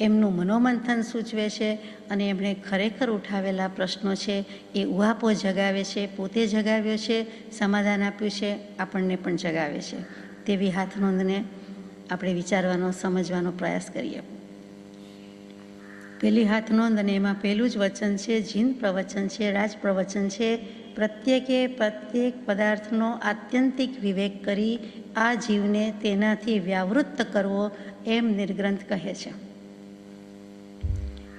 એમનું મનોમંથન સૂચવે છે અને એમણે ખરેખર ઉઠાવેલા પ્રશ્નો છે એ ઉહાપો જગાવે છે, પોતે જગાવ્યો છે, સમાધાન આપ્યું છે, આપણને પણ જગાવે છે. તેવી હાથનોંધને આપણે વિચારવાનો, સમજવાનો પ્રયાસ કરીએ. પહેલી હાથનોંધ, અને એમાં પહેલું જ વચન છે, જીન પ્રવચન છે, રાજ પ્રવચન છે. પ્રત્યેકે પ્રત્યેક પદાર્થનો આત્યંતિક વિવેક કરી આ જીવને તેનાથી વ્યાવૃત્ત કરવો, એમ નિર્ગ્રંથ કહે છે.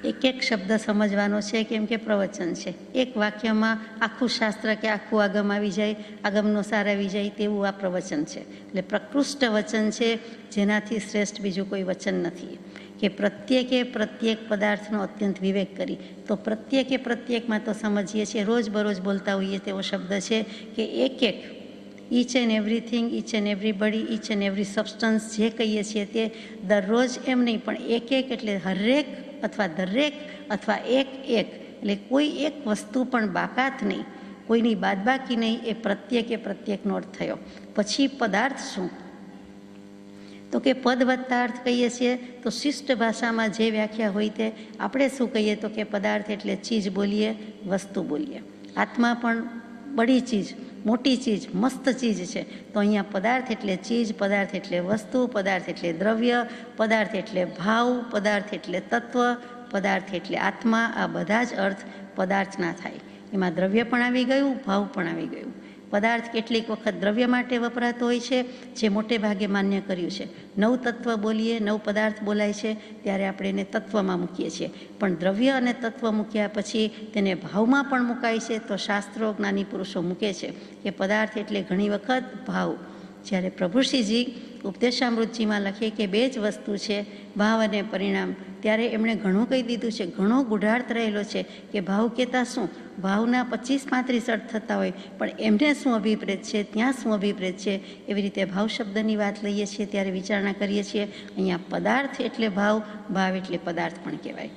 એક એક શબ્દ સમજવાનો છે, કેમ કે પ્રવચન છે. એક વાક્યમાં આખું શાસ્ત્ર કે આખું આગમ આવી જાય, આગમનો સાર આવી જાય તેવું આ પ્રવચન છે. એટલે પ્રકૃષ્ટ વચન છે, જેનાથી શ્રેષ્ઠ બીજું કોઈ વચન નથી. કે પ્રત્યેકે પ્રત્યેક પદાર્થનો અત્યંત વિવેક કરી. તો પ્રત્યેકે પ્રત્યેકમાં તો સમજીએ છીએ, રોજબરોજ બોલતા હોઈએ તેવો શબ્દ છે કે એક એક, each and everything, each and everybody, each and every substance જે કહીએ છીએ તે દરરોજ એમ નહીં, પણ એક એક એટલે હરેક અથવા દરેક અથવા એક એક, એટલે કોઈ એક વસ્તુ પણ બાકાત નહીં, કોઈની બાદબાકી નહીં. એ પ્રત્યેકે પ્રત્યેકનો અર્થ થયો. પછી પદાર્થ શું? તો કે પદ વત્તા અર્થ કહીએ છીએ તો શિષ્ટ ભાષામાં જે વ્યાખ્યા હોય તે આપણે શું કહીએ તો કે પદાર્થ એટલે ચીજ બોલીએ, વસ્તુ બોલીએ. આત્મા પણ બડી ચીજ, મોટી ચીજ, મસ્ત ચીજ છે. તો અહીંયા પદાર્થ એટલે ચીજ, પદાર્થ એટલે વસ્તુ, પદાર્થ એટલે દ્રવ્ય, પદાર્થ એટલે ભાવ, પદાર્થ એટલે તત્વ, પદાર્થ એટલે આત્મા. આ બધા જ અર્થ પદાર્થના થાય. એમાં દ્રવ્ય પણ આવી ગયું, ભાવ પણ આવી ગયું. પદાર્થ કેટલીક વખત દ્રવ્ય માટે વપરાતો હોય છે, જે મોટે ભાગે માન્ય કર્યું છે. નવ તત્વ બોલીએ, નવ પદાર્થ બોલાય છે ત્યારે આપણે એને તત્વમાં મૂકીએ છીએ. પણ દ્રવ્ય અને તત્વ મૂક્યા પછી તેને ભાવમાં પણ મુકાય છે. તો શાસ્ત્રો, જ્ઞાની પુરુષો મૂકે છે કે પદાર્થ એટલે ઘણી વખત ભાવ. જ્યારે પ્રભુશ્રીજી ઉપદેશામૃતજીમાં લખે કે બે જ વસ્તુ છે, ભાવ અને પરિણામ, ત્યારે એમણે ઘણું કહી દીધું છે, ઘણો ગુઢાર્થ રહેલો છે કે ભાવ કહેતા શું? ભાવના 25-35 અર્થ થતા હોય, પણ એમને શું અભિપ્રેત છે, ત્યાં શું અભિપ્રેત છે, એવી રીતે ભાવ શબ્દની વાત લઈએ છીએ ત્યારે વિચારણા કરીએ છીએ. અહીંયા પદાર્થ એટલે ભાવ, ભાવ એટલે પદાર્થ પણ કહેવાય.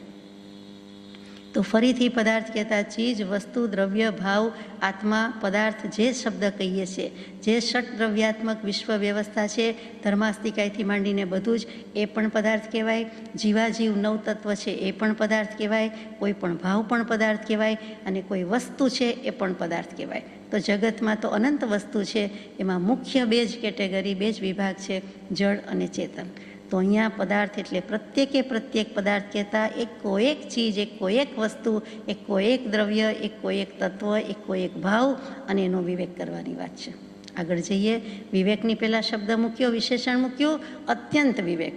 તો ફરીથી પદાર્થ કહેતા ચીજ, વસ્તુ, દ્રવ્ય, ભાવ, આત્મા, પદાર્થ જે શબ્દ કહીએ છીએ, જે ષટ દ્રવ્યાત્મક વિશ્વ વ્યવસ્થા છે, ધર્માસ્તિકાયથી માંડીને બધું જ, એ પણ પદાર્થ કહેવાય. જીવાજીવ નવ તત્વ છે એ પણ પદાર્થ કહેવાય. કોઈ પણ ભાવ પણ પદાર્થ કહેવાય. અને કોઈ વસ્તુ છે એ પણ પદાર્થ કહેવાય. તો જગતમાં તો અનંત વસ્તુ છે, એમાં મુખ્ય બે જ કેટેગરી, બે જ વિભાગ છે, જળ અને ચેતન. તો અહીંયા પદાર્થ એટલે પ્રત્યેકે પ્રત્યેક પદાર્થ કહેતા એકો એક ચીજ, એકો એક વસ્તુ, એકો એક દ્રવ્ય, એકો એક તત્વ, એકો એક ભાવ, અને એનો વિવેક કરવાની વાત છે. આગળ જઈએ. વિવેકની પહેલાં શબ્દ મૂક્યો, વિશેષણ મૂક્યું, અત્યંત વિવેક.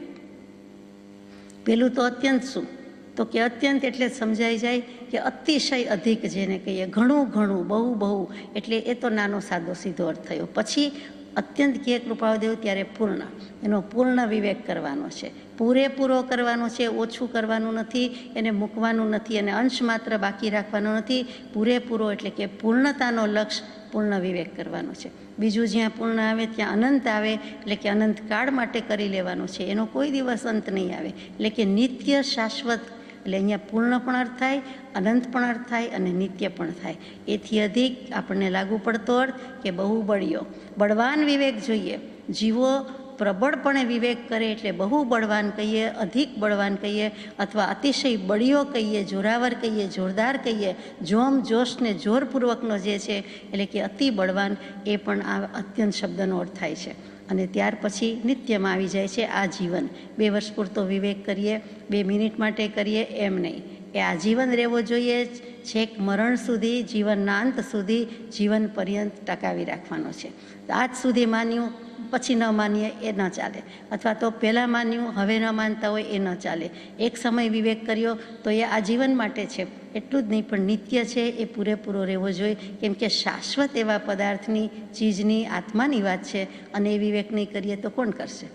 પેલું તો અત્યંત શું? તો કે અત્યંત એટલે સમજાઈ જાય કે અતિશય, અધિક જેને કહીએ, ઘણું ઘણું, બહુ બહુ, એટલે એ તો નાનો સાદો સીધો અર્થ થયો. પછી અત્યંત કહે કૃપાળુદેવ ત્યારે પૂર્ણ, એનો પૂર્ણ વિવેક કરવાનો છે, પૂરેપૂરો કરવાનો છે, ઓછું કરવાનું નથી, એને મૂકવાનું નથી, અને અંશ માત્ર બાકી રાખવાનો નથી. પૂરેપૂરો એટલે કે પૂર્ણતાનો લક્ષ્ય પૂર્ણ વિવેક કરવાનો છે. બીજું જ્યાં પૂર્ણ આવે ત્યાં અનંત આવે, એટલે કે અનંત કાળ માટે કરી લેવાનો છે, એનો કોઈ દિવસ અંત નહીં આવે, એટલે કે નિત્ય શાશ્વત. એટલે અહીંયા પૂર્ણ પણ અર્થ થાય, અનંત પણ અર્થ થાય, અને નિત્ય પણ થાય. એથી અધિક આપણને લાગુ પડતો અર્થ કે બહુ બળ્યો, બળવાન વિવેક જોઈએ. જીવો પ્રબળપણે વિવેક કરે એટલે બહુ બળવાન કહીએ, અધિક બળવાન કહીએ, અથવા અતિશય બળિયો કહીએ, જોરાવર કહીએ, જોરદાર કહીએ, જોમ જોશને જોરપૂર્વકનો જે છે, એટલે કે અતિ બળવાન, એ પણ આ અત્યંત શબ્દનો અર્થ થાય છે. અને ત્યાર પછી નિત્યમાં આવી જાય છે આ જીવન. 2 વર્ષ પૂરતો વિવેક કરીએ, 2 મિનિટ માટે કરીએ એમ નહીં, એ આજીવન રહેવો જોઈએ. છેક મરણ સુધી, જીવનના અંત સુધી, જીવન પર્યંત ટકાવી રાખવાનો છે. આજ સુધી માન્યું, પછી ન માનીએ એ ન ચાલે, અથવા તો પહેલાં માન્યું હવે ન માનતા હોય એ ન ચાલે. એક સમય વિવેક કર્યો તો એ આજીવન માટે છે. એટલું જ નહીં, પણ નિત્ય છે એ પૂરેપૂરો રહેવો જોઈએ, કેમ કે શાશ્વત એવા પદાર્થની, ચીજની, આત્માની વાત છે, અને એ વિવેક નહીં કરીએ તો કોણ કરશે?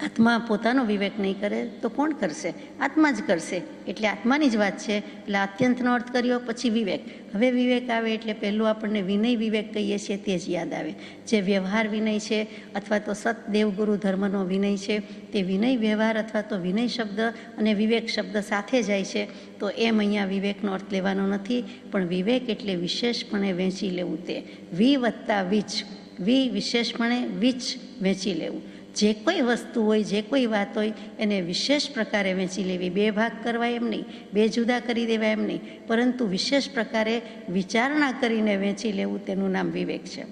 આત્મા પોતાનો વિવેક નહીં કરે તો કોણ કરશે? આત્મા જ કરશે. એટલે આત્માની જ વાત છે. એટલે અત્યંતનો અર્થ કર્યો, પછી વિવેક. હવે વિવેક આવે એટલે પહેલું આપણને વિનય વિવેક કહીએ છીએ તે જ યાદ આવે. જે વ્યવહાર વિનય છે, અથવા તો સત દેવગુરુ ધર્મનો વિનય છે, તે વિનય વ્યવહાર અથવા તો વિનય શબ્દ અને વિવેક શબ્દ સાથે જાય છે. તો એમ અહીંયા વિવેકનો અર્થ લેવાનો નથી, પણ વિવેક એટલે વિશેષપણે વહેંચી લેવું. તે વિ વત્તા વિચ, વિ વિશેષપણે, વિચ વહેંચી લેવું. જે કોઈ વસ્તુ હોય, જે કોઈ વાત હોય, એને વિશેષ પ્રકારે વહેંચી લેવી. બે ભાગ કરવા એમ નહીં, બે જુદા કરી દેવા એમ નહીં, પરંતુ વિશેષ પ્રકારે વિચારણા કરીને વહેંચી લેવું, તેનું નામ વિવેક છે.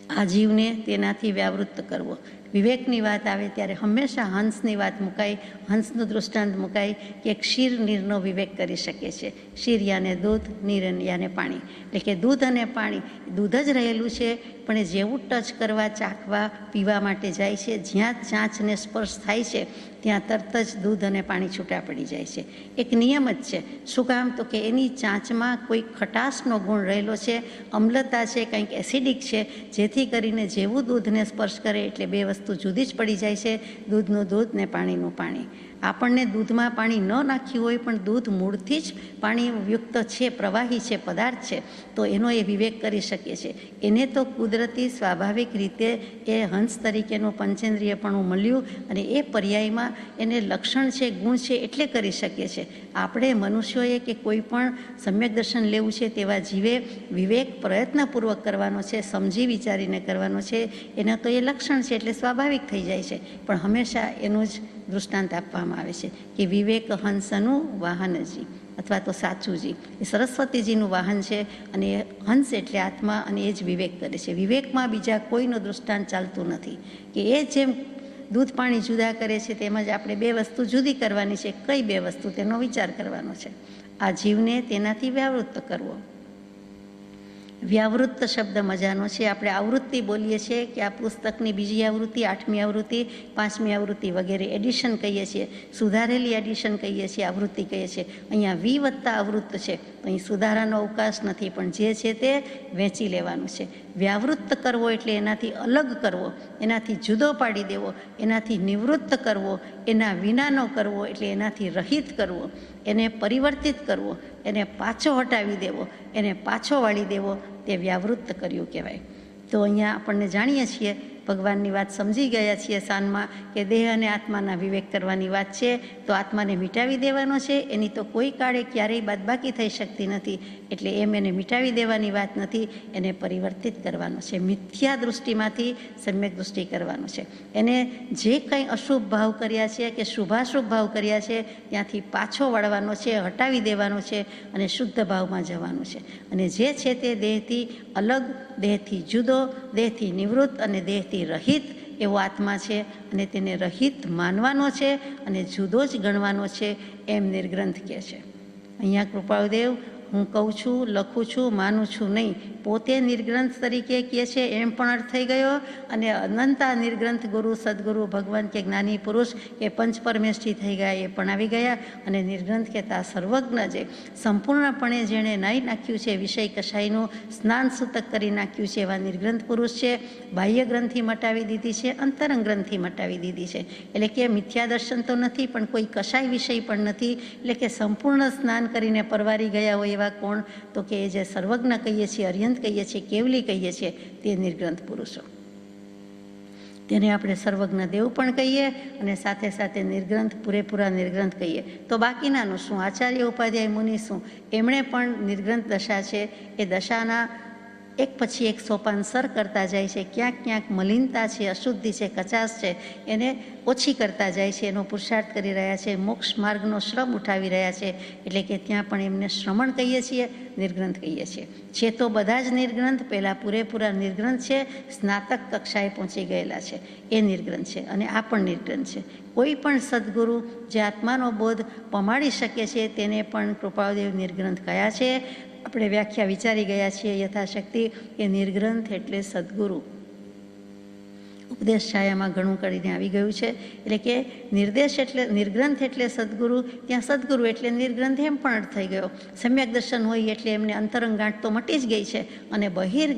આ જીવને તેનાથી વ્યાવૃત્ત કરવો. વિવેકની વાત આવે ત્યારે હંમેશા હંસની વાત મુકાય, હંસનું દૃષ્ટાંત મુકાય કે ક્ષીર નીરનો વિવેક કરી શકે છે. ક્ષીર યાને દૂધ, નીર યાને પાણી. એટલે કે દૂધ અને પાણી, દૂધ જ રહેલું છે, પણ એ જેવું ટચ કરવા, ચાખવા, પીવા માટે જાય છે, જ્યાં ચાંચને સ્પર્શ થાય છે ત્યાં તરત જ દૂધ અને પાણી છૂટા પડી જાય છે. એક નિયમ જ છે. શું કામ? તો કે એની ચાંચમાં કોઈ ખટાશનો ગુણ રહેલો છે, અમ્લતા છે, કંઈક એસિડિક છે, જેથી કરીને જેવું દૂધને સ્પર્શ કરે એટલે બે વસ્તુ જુદી જ પડી જાય છે, દૂધનું દૂધ ને પાણીનું પાણી. આપણને દૂધમાં પાણી ન નાખ્યું હોય પણ દૂધ મૂળથી જ પાણીયુક્ત છે, પ્રવાહી છે, પદાર્થ છે, તો એનો એ વિવેક કરી શકીએ છીએ. એને તો કુદરતી સ્વાભાવિક રીતે એ હંસ તરીકેનું પંચેન્દ્રિયપણું મળ્યું અને એ પર્યાયમાં એને લક્ષણ છે, ગુણ છે, એટલે કરી શકીએ છીએ. આપણે મનુષ્યોએ કે કોઈ પણ સમ્યક દર્શન લેવું છે તેવા જીવે વિવેક પ્રયત્નપૂર્વક કરવાનો છે, સમજી વિચારીને કરવાનો છે. એના તો એ લક્ષણ છે એટલે સ્વાભાવિક થઈ જાય છે, પણ હંમેશા એનું જ દૃષ્ટાંત આપવામાં આવે છે કે વિવેક હંસનું વાહનજી અથવા તો સાચુજી. એ સરસ્વતીજીનું વાહન છે અને એ હંસ એટલે આત્મા અને એ જ વિવેક કરે છે. વિવેકમાં બીજા કોઈનું દૃષ્ટાંત ચાલતું નથી કે એ જેમ દૂધ પાણી જુદા કરે છે તેમજ આપણે બે વસ્તુ જુદી કરવાની છે. કઈ બે વસ્તુ? તેનો વિચાર કરવાનો છે. આ જીવને તેનાથી વ્યાવૃત્ત કરવો. વ્યાવૃત્ત શબ્દ મજાનો છે. આપણે આવૃત્તિ બોલીએ છીએ કે આ પુસ્તકની બીજી આવૃત્તિ, 8મી આવૃત્તિ, 5મી આવૃત્તિ વગેરે એડિશન કહીએ છીએ, સુધારેલી એડિશન કહીએ છીએ, આવૃત્તિ કહીએ છીએ. અહીંયા +, આવૃત્ત છે, તો અહીં સુધારાનો અવકાશ નથી, પણ જે છે તે વહેંચી લેવાનું છે. વ્યાવૃત્ત કરવો એટલે એનાથી અલગ કરવો, એનાથી જુદો પાડી દેવો, એનાથી નિવૃત્ત કરવો, એના વિનાનો કરવો એટલે એનાથી રહિત કરવો, એને પરિવર્તિત કરવો, એને પાછો હટાવી દેવો, એને પાછો વાળી દેવો, તે વ્યાવૃત્ત કર્યું કહેવાય. તો અહીંયા આપણને જાણીએ છીએ, ભગવાનની વાત સમજી ગયા છીએ સાનમાં કે દેહ અને આત્માના વિવેક કરવાની વાત છે. તો આત્માને મિટાવી દેવાનો છે, એની તો કોઈ કાળે ક્યારેય બાદબાકી થઈ શકતી નથી, એટલે એમ એને મિટાવી દેવાની વાત નથી, એને પરિવર્તિત કરવાનો છે. મિથ્યા દૃષ્ટિમાંથી સમ્યક દૃષ્ટિ કરવાનો છે. એને જે કંઈ અશુભ ભાવ કર્યા છે કે શુભાશુભ ભાવ કર્યા છે ત્યાંથી પાછો વળવાનો છે, હટાવી દેવાનો છે અને શુદ્ધ ભાવમાં જવાનું છે. અને જે છે તે દેહથી અલગ, દેહથી જુદો, દેહથી નિવૃત્ત અને દેહથી રહિત એવો આત્મા છે અને તેને રહિત માનવાનો છે અને જુદો જ ગણવાનો છે, એમ નિર્ગ્રંથ કહે છે. અહીંયા કૃપાળુદેવ હું કહું છું, લખું છું, માનું છું નહીં, પોતે નિર્ગ્રંથ તરીકે કહે છે એમ પણ અર્થ થઈ ગયો. અને અનંતા નિર્ગ્રંથ ગુરુ, સદગુરુ, ભગવાન કે જ્ઞાની પુરુષ કે પંચ પરમેષ્ઠી થઈ ગયા એ પણ આવી ગયા. અને નિર્ગ્રંથ કહેતા સર્વજ્ઞ જે સંપૂર્ણપણે જેણે નાહી નાખ્યું છે, વિષય કશાયનું સ્નાન સૂતક કરી નાખ્યું છે, એવા નિર્ગ્રંથ પુરુષ છે. બાહ્ય ગ્રંથિ મટાવી દીધી છે, અંતરંગ ગ્રંથિ મટાવી દીધી છે. એટલે કે મિથ્યા દર્શન તો નથી, પણ કોઈ કશાય વિષય પણ નથી. એટલે કે સંપૂર્ણ સ્નાન કરીને પરવારી ગયા હોય એવા કોણ? તો કે એ જે સર્વજ્ઞ કહીએ છીએ, અર્યંત કહીએ છીએ, કેવલી કહીએ છીએ, તે નિર્ગ્રંથ પુરુષો. તેને આપણે સર્વજ્ઞ દેવ પણ કહીએ અને સાથે સાથે નિર્ગ્રંથ, પૂરેપૂરા નિર્ગ્રંથ કહીએ. તો બાકીનાનું શું? આચાર્ય ઉપાધ્યાય મુનિ શું? એમણે પણ નિર્ગ્રંથ દશા છે, એ દશાના એક પછી એક સોપાન સર કરતા જાય છે. ક્યાંક ક્યાંક મલિનતા છે, અશુદ્ધિ છે, કચાશ છે, એને ઓછી કરતા જાય છે, એનો પુરુષાર્થ કરી રહ્યા છે, મોક્ષ માર્ગનો શ્રમ ઉઠાવી રહ્યા છે. એટલે કે ત્યાં પણ એમને શ્રમણ કહીએ છીએ, નિર્ગ્રંથ કહીએ છીએ. છે તો બધા જ નિર્ગ્રંથ, પહેલાં પૂરેપૂરા નિર્ગ્રંથ છે, સ્નાતક કક્ષાએ પહોંચી ગયેલા છે, એ નિર્ગ્રંથ છે. અને આ પણ નિર્ગ્રંથ છે. કોઈ પણ સદગુરુ જે આત્માનો બોધ પમાડી શકે છે તેને પણ કૃપાળુદેવ નિર્ગ્રંથ કયા છે. આપણે વ્યાખ્યા વિચારી ગયા છીએ યથાશક્તિ કે નિર્ગ્રંથ એટલે સદગુરુ. ઉપદેશ છાયામાં ઘણું કરીને આવી ગયું છે. એટલે કે નિર્દેશ એટલે નિર્ગ્રંથ એટલે સદગુરુ, ત્યાં સદગુરુ એટલે નિર્ગ્રંથ એમ પણ અર્થ થઈ ગયો. સમ્યક દર્શન હોય એટલે એમને અંતરંગ ગાંઠ તો મટી જ ગઈ છે અને બહિર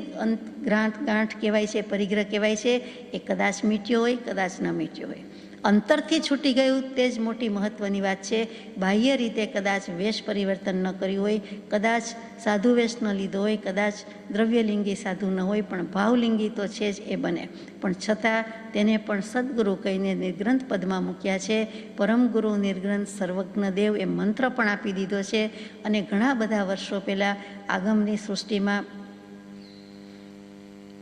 ગાંઠ કહેવાય છે, પરિગ્રહ કહેવાય છે, એ કદાચ મીટ્યો હોય, કદાચ ન મીટ્યો હોય. અંતરથી છૂટી ગયું તે જ મોટી મહત્ત્વની વાત છે. બાહ્ય રીતે કદાચ વેશ પરિવર્તન ન કર્યું હોય, કદાચ સાધુ વેશ ન લીધો હોય, કદાચ દ્રવ્યલિંગી સાધુ ન હોય, પણ ભાવલિંગી તો છે જ, એ બને. પણ છતાં તેને પણ સદગુરુ કહીને નિર્ગ્રંથ પદમાં મૂક્યા છે. પરમગુરુ નિર્ગ્રંથ સર્વજ્ઞ દેવ એ મંત્ર પણ આપી દીધો છે. અને ઘણા બધા વર્ષો પહેલાં આગમની સૃષ્ટિમાં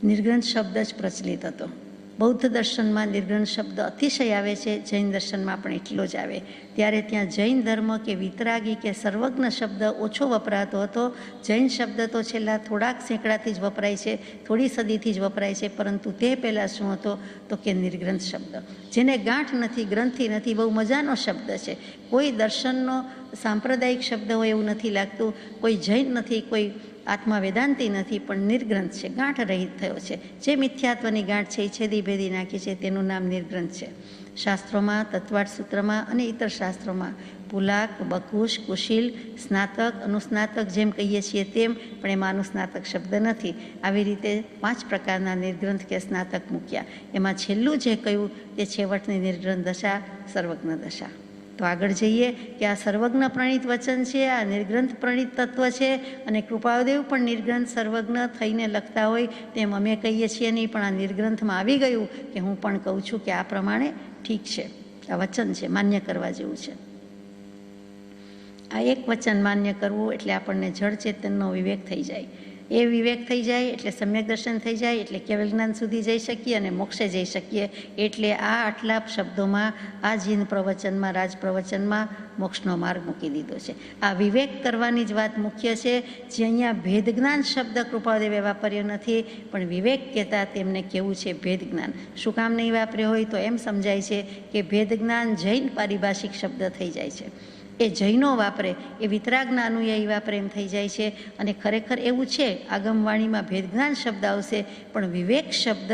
નિર્ગ્રંથ શબ્દ જ પ્રચલિત હતો. બૌદ્ધ દર્શનમાં નિર્ગ્રંથ શબ્દ અતિશય આવે છે, જૈન દર્શનમાં પણ એટલો જ આવે. ત્યારે ત્યાં જૈન ધર્મ કે વિતરાગી કે સર્વજ્ઞ શબ્દ ઓછો વપરાતો હતો. જૈન શબ્દ તો છેલ્લા થોડાક સેંકડાથી જ વપરાય છે, થોડી સદીથી જ વપરાય છે, પરંતુ તે પહેલાં શું હતો તો કે નિર્ગ્રંથ શબ્દ, જેને ગાંઠ નથી, ગ્રંથિ નથી, બહુ મજાનો શબ્દ છે. કોઈ દર્શનનો સાંપ્રદાયિક શબ્દ હોય એવું નથી લાગતું, કોઈ જૈન નથી, કોઈ આત્મા વેદાંતિ નથી, પણ નિર્ગ્રંથ છે, ગાંઠ રહિત થયો છે. જે મિથ્યાત્વની ગાંઠ છે એ છેદી ભેદી નાખી છે, તેનું નામ નિર્ગ્રંથ છે. શાસ્ત્રોમાં, તત્વાર્થ સૂત્રમાં અને ઇતર શાસ્ત્રોમાં પુલાક, બકુશ, કુશીલ, સ્નાતક, અનુસ્નાતક જેમ કહીએ છીએ તેમ, પણ એમાં અનુસ્નાતક શબ્દ નથી. આવી રીતે 5 પ્રકારના નિર્ગ્રંથ કે સ્નાતક મૂક્યા. એમાં છેલ્લું જે કહ્યું તે છેવટની નિર્ગ્રંથ દશા, સર્વજ્ઞ દશા. તો આગળ જઈએ કે આ સર્વજ્ઞ પ્રણીત વચન છે, આ નિર્ગ્રંથ પ્રણીત તત્વ છે, અને કૃપાદેવ પણ નિર્ગ્રંથ સર્વજ્ઞ થઈને લખતા હોય તેમ અમે કહીએ છીએ નહીં, પણ આ નિર્ગ્રંથમાં આવી ગયું કે હું પણ કહું છું કે આ પ્રમાણે ઠીક છે, આ વચન છે, માન્ય કરવા જેવું છે. આ એક વચન માન્ય કરવું એટલે આપણને જળ ચેતનનો વિવેક થઈ જાય. એ વિવેક થઈ જાય એટલે સમ્યક દર્શન થઈ જાય, એટલે કેવલ જ્ઞાન સુધી જઈ શકીએ અને મોક્ષે જઈ શકીએ. એટલે આ આટલા શબ્દોમાં, આ જીન પ્રવચનમાં, રાજ પ્રવચનમાં મોક્ષનો માર્ગ મૂકી દીધો છે. આ વિવેક કરવાની જ વાત મુખ્ય છે. જે અહીંયા ભેદ જ્ઞાન શબ્દ કૃપાદેવે વાપર્યો નથી, પણ વિવેક કહેતા તેમને કેવું છે ભેદ જ્ઞાન. શું કામ નહીં વાપર્યો હોય તો એમ સમજાય છે કે ભેદ જ્ઞાન જૈન પારિભાષિક શબ્દ થઈ જાય છે. એ જૈનો વાપરે, એ વિતરાગના અનુયાયી વાપરે એમ થઈ જાય છે. અને ખરેખર એવું છે, આગમવાણીમાં ભેદજ્ઞાન શબ્દ આવશે, પણ વિવેક શબ્દ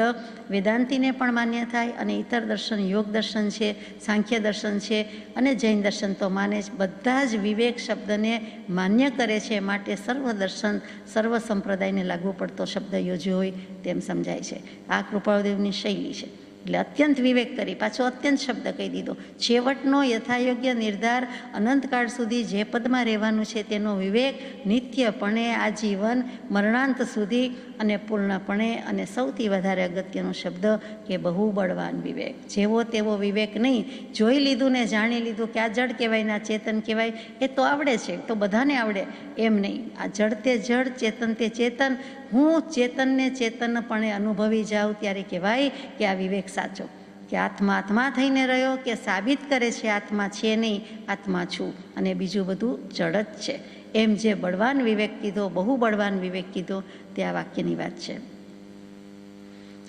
વેદાંતિને પણ માન્ય થાય, અને ઇતર દર્શન, યોગ દર્શન છે, સાંખ્ય દર્શન છે, અને જૈન દર્શન તો માને જ. બધા જ વિવેક શબ્દને માન્ય કરે છે, માટે સર્વ દર્શન, સર્વ સંપ્રદાયને લાગુ પડતો શબ્દ યોજ્યો હોય તેમ સમજાય છે. આ કૃપાળદેવની શૈલી છે. એટલે અત્યંત વિવેક કરી, પાછો અત્યંત શબ્દ કહી દીધો. છેવટનો યથાયોગ્ય નિર્ધાર અનંતકાળ સુધી જે પદમાં રહેવાનું છે તેનો વિવેક નિત્યપણે, આજીવન, મરણાંત સુધી અને પૂર્ણપણે. અને સૌથી વધારે અગત્યનો શબ્દ કે બહુ બળવાન વિવેક. જેવો તેવો વિવેક નહીં, જોઈ લીધું ને જાણી લીધું કે આ જડ કહેવાય ને આ ચેતન કહેવાય, એ તો આવડે છે, તો બધાને આવડે એમ નહીં. આ જડ તે જડ, ચેતન તે ચેતન. હું ચેતનને ચેતનપણે અનુભવી જાઉં ત્યારે કહેવાય કે આ વિવેક સાચો. કે આત્મા આત્મા થઈને રહ્યો, કે સાબિત કરે છે આત્મા છે નહીં, આત્મા છું, અને બીજું બધું જડ જ છે. એમ જે બળવાન વિવેક કીધો, બહુ બળવાન વિવેક કીધો, તે આ વાક્યની વાત છે.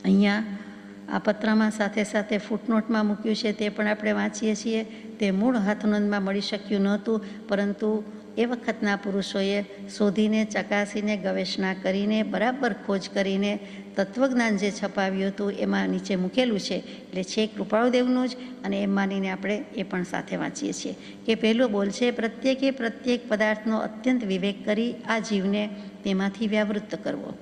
અહીંયા આ પત્રમાં સાથે સાથે ફૂટનોટમાં મૂક્યું છે, તે પણ આપણે વાંચીએ છીએ. તે મૂળ હાથનોંધમાં મળી શક્યું નહોતું, પરંતુ એ વખતના પુરુષોએ શોધીને, ચકાસીને, ગવેષણા કરીને, બરાબર ખોજ કરીને તત્વજ્ઞાન જે છપાવ્યું હતું એમાં નીચે મૂકેલું છે. એટલે છે કૃપાળદેવનું જ, અને એમ માનીને આપણે એ પણ સાથે વાંચીએ છીએ. કે પહેલો બોલ છે, પ્રત્યેકે પ્રત્યેક પદાર્થનો અત્યંત વિવેક કરી આ જીવને તેમાંથી વ્યાવૃત્ત કરવો.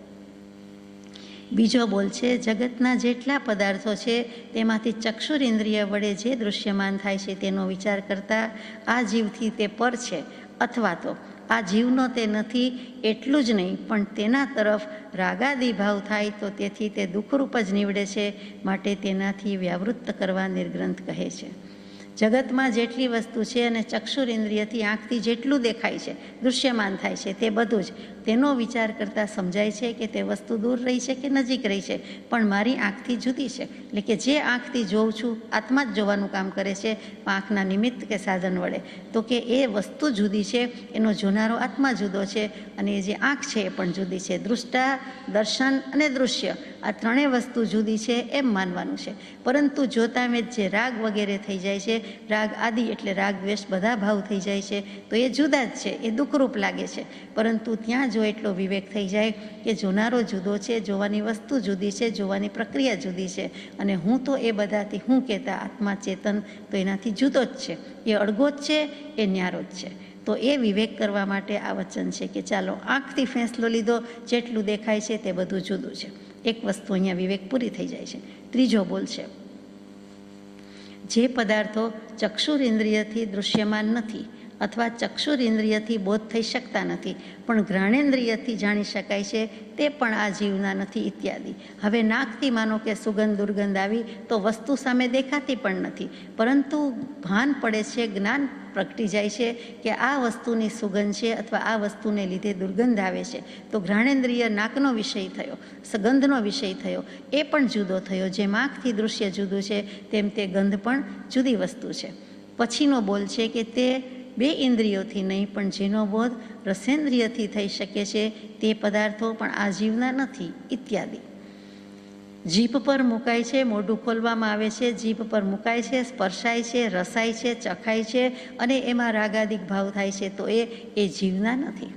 બીજો બોલ છે, જગતના જેટલા પદાર્થો છે તેમાંથી ચક્ષુર ઇન્દ્રિય વડે જે દૃશ્યમાન થાય છે તેનો વિચાર કરતા આ જીવથી તે પર છે, અથવા તો આ જીવનો તે નથી એટલું જ નહીં, પણ તેના તરફ રાગાદી ભાવ થાય તો તેથી તે દુઃખરૂપ જ નીવડે છે, માટે તેનાથી વ્યાવૃત્ત કરવા નિર્ગ્રંથ કહે છે. જગતમાં જેટલી વસ્તુ છે અને ચક્ષુર ઇન્દ્રિયથી, આંખથી જેટલું દેખાય છે, દૃશ્યમાન થાય છે, તે બધું જ તેનો વિચાર કરતાં સમજાય છે કે તે વસ્તુ દૂર રહી છે કે નજીક રહી છે, પણ મારી આંખથી જુદી છે. એટલે કે જે આંખથી જોઉં છું, આત્મા જ જોવાનું કામ કરે છે આંખના નિમિત્ત કે સાધન વડે, તો કે એ વસ્તુ જુદી છે, એનો જોનારો આત્મા જુદો છે, અને એ જે આંખ છે એ પણ જુદી છે. દૃષ્ટા, દર્શન અને દૃશ્ય, આ ત્રણેય વસ્તુ જુદી છે એમ માનવાનું છે. પરંતુ જોતા મેં જે રાગ વગેરે થઈ જાય છે, રાગ આદિ એટલે રાગ દ્વેષ બધા ભાવ થઈ જાય છે, તો એ જુદા જ છે, એ દુઃખરૂપ લાગે છે. પરંતુ ત્યાં જો એટલો વિવેક થઈ જાય કે જોનારો જુદો છે, જોવાની વસ્તુ જુદી છે, જોવાની પ્રક્રિયા જુદી છે, અને હું તો એ બધાથી હું કહેતા આત્મા ચેતન તો એનાથી જુદો જ છે, એ અળગો જ છે, એ ન્યારો જ છે. તો એ વિવેક કરવા માટે આ વચન છે કે ચાલો આંખથી ફેંસલો લીધો, જેટલું દેખાય છે તે બધું જુદું છે. એક વસ્તુ અહીંયા વિવેક પૂરી થઈ જાય છે. ત્રીજો બોલ છે, જે પદાર્થો ચક્ષુર ઇન્દ્રિયથી દૃશ્યમાન નથી અથવા ચક્ષુર ઇન્દ્રિયથી બોધ થઈ શકતા નથી, પણ ઘ્રાણેન્દ્રિયથી જાણી શકાય છે તે પણ આ જીવના નથી ઇત્યાદિ. હવે નાકથી માનો કે સુગંધ દુર્ગંધ આવી તો વસ્તુ સામે દેખાતી પણ નથી, પરંતુ ભાન પડે છે, જ્ઞાન પ્રગટી જાય છે કે આ વસ્તુની સુગંધ છે અથવા આ વસ્તુને લીધે દુર્ગંધ આવે છે. તો ઘ્રાણેન્દ્રિય નાકનો વિષય થયો, સુગંધનો વિષય થયો, એ પણ જુદો થયો. જેમ આંખથી દૃશ્ય જુદું છે તેમ તે ગંધ પણ જુદી વસ્તુ છે. પછીનો બોલ છે કે તે બે ઇન્દ્રિયોથી નહીં પણ જેનો બોધ રસેન્દ્રિયથી થઈ શકે છે તે પદાર્થો પણ આ જીવના નથી ઇત્યાદિ. જીભ પર મુકાય છે, મોઢું ખોલવામાં આવે છે, જીભ પર મુકાય છે, સ્પર્શાય છે, રસાય છે, ચખાય છે અને એમાં રાગાદિક ભાવ થાય છે, તો એ જીવના નથી.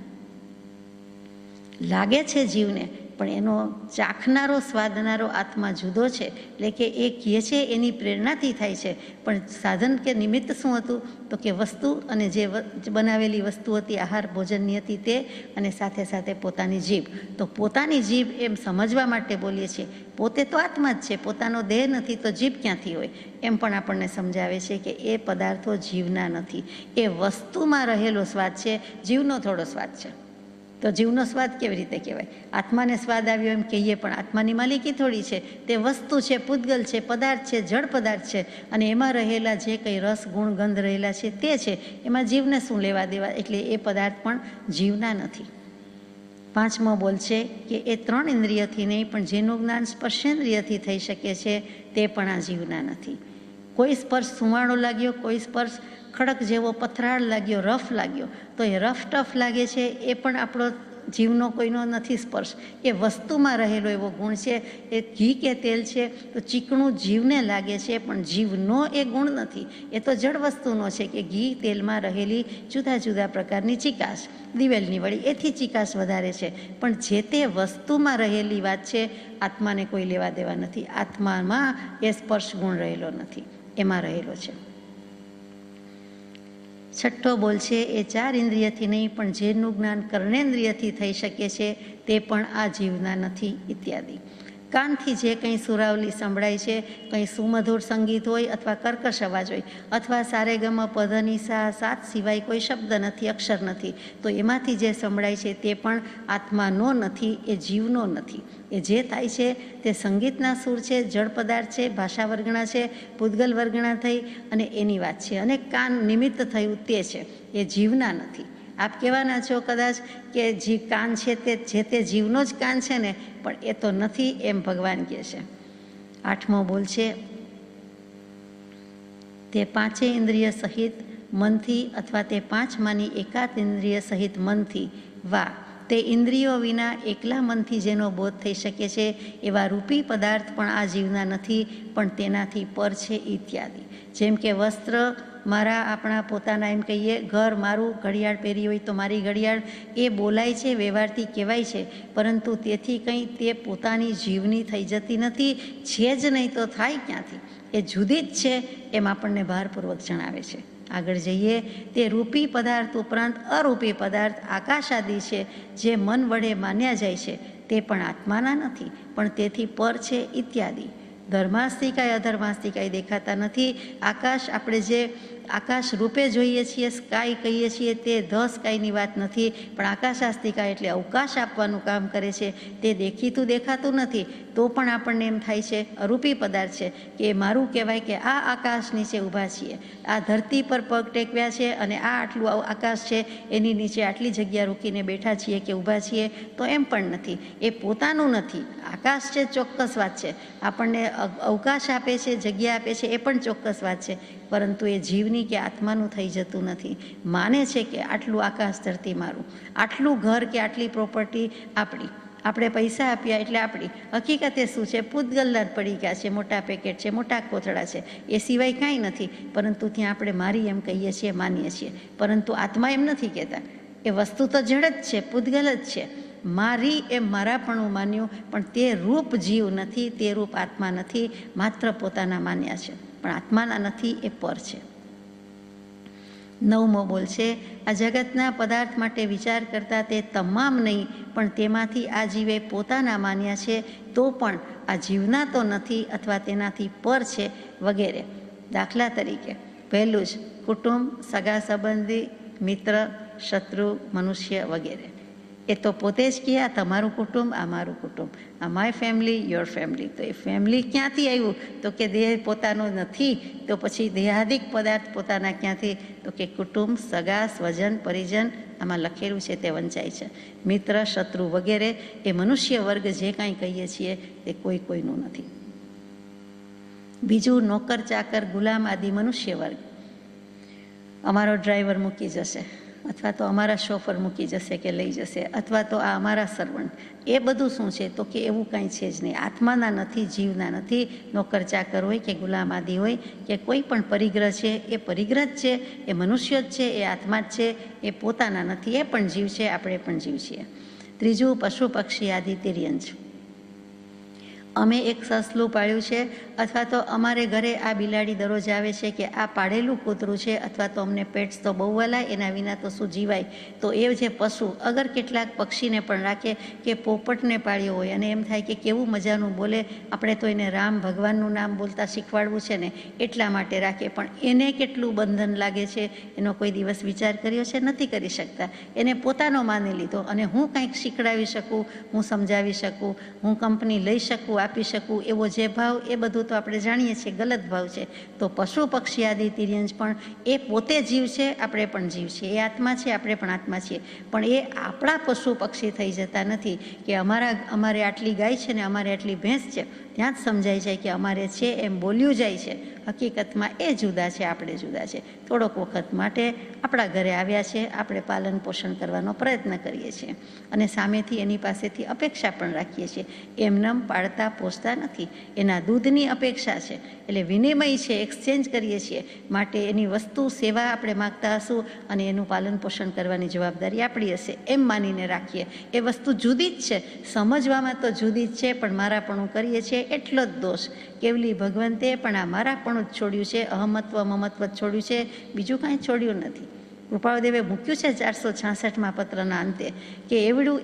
લાગે છે જીવને, પણ એનો ચાખનારો સ્વાદનારો આત્મા જુદો છે. એટલે કે એ કહે છે એની પ્રેરણાથી થાય છે, પણ સાધન કે નિમિત્ત શું હતું તો કે વસ્તુ, અને જે બનાવેલી વસ્તુ હતી આહાર ભોજનની હતી તે, અને સાથે સાથે પોતાની જીભ. તો પોતાની જીભ એમ સમજવા માટે બોલીએ છીએ, પોતે તો આત્મા જ છે, પોતાનો દેહ નથી તો જીભ ક્યાંથી હોય, એમ પણ આપણને સમજાવે છે કે એ પદાર્થો જીવના નથી. એ વસ્તુમાં રહેલો સ્વાદ છે, જીવનો થોડો સ્વાદ છે. તો જીવનો સ્વાદ કેવી રીતે કહેવાય? આત્માને સ્વાદ આવ્યો એમ કહીએ, પણ આત્માની માલિકી થોડી છે, તે વસ્તુ છે, પૂતગલ છે, પદાર્થ છે, જળ પદાર્થ છે, અને એમાં રહેલા જે કંઈ રસ ગુણ ગંધ રહેલા છે તે છે, એમાં જીવને શું લેવા દેવા? એટલે એ પદાર્થ પણ જીવના નથી. પાંચમો બોલ છે કે એ ત્રણ ઇન્દ્રિયથી નહીં પણ જેનું જ્ઞાન સ્પર્શેન્દ્રિયથી થઈ શકે છે તે પણ આ જીવના નથી. કોઈ સ્પર્શ સુવાળો લાગ્યો, કોઈ સ્પર્શ ખડક જેવો પથરાળ લાગ્યો, રફ લાગ્યો, તો એ રફ ટફ લાગે છે, એ પણ આપણો જીવનો કોઈનો નથી સ્પર્શ. એ વસ્તુમાં રહેલો એવો ગુણ છે. એ ઘી કે તેલ છે તો ચીકણું જીવને લાગે છે, પણ જીવનો એ ગુણ નથી. એ તો જળ વસ્તુનો છે કે ઘી તેલમાં રહેલી જુદા જુદા પ્રકારની ચીકાશ, દિવેલની વળી એથી ચીકાશ વધારે છે, પણ જે તે વસ્તુમાં રહેલી વાત છે, આત્માને કોઈ લેવા દેવા નથી. આત્મામાં એ સ્પર્શ ગુણ રહેલો નથી, એમાં રહેલો છે. છઠ્ઠો બોલ છે એ ચાર ઇન્દ્રિયથી નહીં પણ જેનું જ્ઞાન કર્ણેન્દ્રિયથી થઈ શકે છે તે પણ આ જીવના નથી ઇત્યાદિ. કાનથી જે કંઈ સુરાવલી સંભળાય છે, કંઈ સુમધુર સંગીત હોય અથવા કર્કશ અવાજ હોય, અથવા સારેગમ પધની સાત સિવાય કોઈ શબ્દ નથી, અક્ષર નથી, તો એમાંથી જે સંભળાય છે તે પણ આત્માનો નથી, એ જીવનો નથી. એ જે થાય છે તે સંગીતના સૂર છે, જળ પદાર્થ છે, ભાષા વર્ગણા છે, પૂતગલ વર્ગણા થઈ અને એની વાત છે, અને કાન નિમિત્ત થયું તે છે, એ જીવના નથી. આપ કહેવાના છો કદાચ કે જીવ કાન છે તે જે તે જીવનો જ કાન છે ને, પણ એ તો નથી, એમ ભગવાન કહે છે. આઠમો બોલ છે તે પાંચે ઇન્દ્રિય સહિત મનથી અથવા તે પાંચમાંની એકાદ ઇન્દ્રિય સહિત મનથી, વા તે ઇન્દ્રિયો વિના એકલા મનથી જેનો બોધ થઈ શકે છે એવા રૂપી પદાર્થ પણ આ જીવના નથી, પણ તેનાથી પર છે ઇત્યાદિ. જેમ કે વસ્ત્ર મારા, આપણા પોતાના, એમ કહીએ ઘર મારું, ઘડિયાળ પહેરી હોય તો મારી ઘડિયાળ, એ બોલાય છે, વ્યવહારથી કહેવાય છે, પરંતુ તેથી કંઈ તે પોતાની જીવની થઈ જતી નથી. છે જ નહીં તો થાય ક્યાંથી? એ જુદી જ છે, એમ આપણને ભારપૂર્વક જણાવે છે. આગળ જઈએ, તે રૂપી પદાર્થ ઉપરાંત અરૂપી પદાર્થ આકાશ આદિ છે જે મન વડે માન્યા જાય છે તે પણ આત્માના નથી, પણ તેથી પર છે ઇત્યાદિ. ધર્માસ્તિકાય અધર્માસ્તિકાય દેખાતા નથી. આકાશ આપણે જે આકાશ રૂપે જોઈએ છીએ, સ્કાય કહીએ છીએ, તે ધ સ્કાયની વાત નથી, પણ આકાશાસ્તિકાય એટલે અવકાશ આપવાનું કામ કરે છે. તે દેખીતું દેખાતું નથી, તો પણ આપણને એમ થાય છે અરૂપી પદાર્થ છે કે મારું કહેવાય કે આ આકાશ નીચે ઊભા છીએ, આ ધરતી પર પગ ટેકવ્યા છે અને આ આટલું આકાશ છે એની નીચે આટલી જગ્યા રોકીને બેઠા છીએ કે ઊભા છીએ, તો એમ પણ નથી. એ પોતાનું નથી. આકાશ છે ચોક્કસ વાત છે, આપણને અવકાશ આપે છે, જગ્યા આપે છે, એ પણ ચોક્કસ વાત છે, પરંતુ એ જીવની કે આત્માનું થઈ જતું નથી. માને છે કે આટલું આકાશ ધરતી મારું, આટલું ઘર કે આટલી પ્રોપર્ટી આપણી, આપણે પૈસા આપ્યા એટલે આપણી. હકીકતે શું છે? પૂતગલના પડી ગયા છે, મોટા પેકેટ છે, મોટા કોથળા છે, એ સિવાય કાંઈ નથી, પરંતુ ત્યાં આપણે મારી એમ કહીએ છીએ, માનીએ છીએ, પરંતુ આત્મા એમ નથી કહેતા. એ વસ્તુ તો જડ જ છે, પૂતગલ જ છે. મારી એમ મારાપણું માન્યું, પણ તે રૂપ જીવ નથી, તે રૂપ આત્મા નથી, માત્ર પોતાના માન્યા છે, પણ આત્માના નથી, એ પર છે. નવમો બોલ છે આ જગતના પદાર્થ માટે વિચાર કરતા તે તમામ નહીં, પણ તેમાંથી આ જીવે પોતાના માન્યા છે, તો પણ આ જીવના તો નથી અથવા તેનાથી પર છે વગેરે. દાખલા તરીકે પહેલું જ કુટુંબ, સગા સંબંધી, મિત્ર, શત્રુ, મનુષ્ય વગેરે. એ તો પોતે જ કહે, આ તમારું કુટુંબ, આ મારું કુટુંબ, આ માય ફેમિલી, યોર ફેમિલી. તો એ ફેમિલી ક્યાંથી આવ્યું? તો કે દેહ પોતાનો નથી, તો પછી દેહાદિક પદાર્થ પોતાના ક્યાંથી? તો કે કુટુંબ, સગા, સ્વજન, પરિજન, આમાં લખેલું છે તે વંચાય છે. મિત્ર, શત્રુ વગેરે એ મનુષ્ય વર્ગ જે કાંઈ કહીએ છીએ તે કોઈનું નથી. બીજું, નોકર, ચાકર, ગુલામ આદિ મનુષ્ય વર્ગ. અમારો ડ્રાઈવર મૂકી જશે, અથવા તો અમારા શોફર મૂકી જશે કે લઈ જશે, અથવા તો આ અમારા સર્વન્ટ, એ બધું શું છે? તો કે એવું કાંઈ છે જ નહીં. આત્માના નથી, જીવના નથી. નોકર ચાકર હોય કે ગુલામ આદિ હોય કે કોઈ પણ પરિગ્રહ છે, એ પરિગ્રહ જ છે, એ મનુષ્ય જ છે, એ આત્મા જ છે, એ પોતાના નથી. એ પણ જીવ છે, આપણે પણ જીવ છીએ. ત્રીજું, પશુ પક્ષી આદિ તિર્યંચ. અમે એક સસલું પાળ્યું છે, અથવા તો અમારે ઘરે આ બિલાડી દરરોજ આવે છે, કે આ પાળેલું કૂતરું છે, અથવા તો અમને પેટ્સ તો બહુ વલાય, એના વિના તો શું જીવાય. તો એ જે પશુ, અગર કેટલાક પક્ષીને પણ રાખે, કે પોપટને પાળ્યો હોય અને એમ થાય કે કેવું મજાનું બોલે, આપણે તો એને રામ ભગવાનનું નામ બોલતા શીખવાડવું છે ને, એટલા માટે રાખે. પણ એને કેટલું બંધન લાગે છે, એનો કોઈ દિવસ વિચાર કર્યો છે? નથી કરી શકતા. એને પોતાનો માની લીધો, અને હું કંઈક શીખડાવી શકું, હું સમજાવી શકું, હું કંપની લઈ શકું, આપી શકું, એવો જે ભાવ, એ બધું તો આપણે જાણીએ છીએ ગલત ભાવ છે. તો પશુ પક્ષી આદિ તિર્યંચ પણ એ પોતે જીવ છે, આપણે પણ જીવ છીએ. એ આત્મા છે, આપણે પણ આત્મા છીએ. પણ એ આપણા પશુ પક્ષી થઈ જતા નથી, કે અમારે આટલી ગાય છે ને અમારે આટલી ભેંસ છે, ત્યાં જ સમજાઈ જાય કે અમારે છે એમ બોલ્યું જાય છે. હકીકતમાં એ જુદા છે, આપણે જુદા છે. થોડોક વખત માટે આપણા ઘરે આવ્યા છે, આપણે પાલન પોષણ કરવાનો પ્રયત્ન કરીએ છીએ, અને સામેથી એની પાસેથી અપેક્ષા પણ રાખીએ છીએ. એમનેમ પાળતા પોષતા નથી, એના દૂધની અપેક્ષા છે. એટલે વિનિમય છે, એક્સચેન્જ કરીએ છીએ. માટે એની વસ્તુ, સેવા આપણે માગતા હશું, અને એનું પાલન પોષણ કરવાની જવાબદારી આપણી હશે, એમ માનીને રાખીએ. એ વસ્તુ જુદી જ છે, સમજવામાં તો જુદી જ છે, પણ મારાપણું કરીએ છીએ એટલો જ દોષ. કેવલી ભગવંતે પણ આ મારાપણું જ છોડ્યું છે, અહમત્વ મમત્વ જ છોડ્યું છે, બીજું કાંઈ છોડ્યું નથી. કૃપાળુદેવે મૂક્યું છે 466માં પત્રના અંતે, કે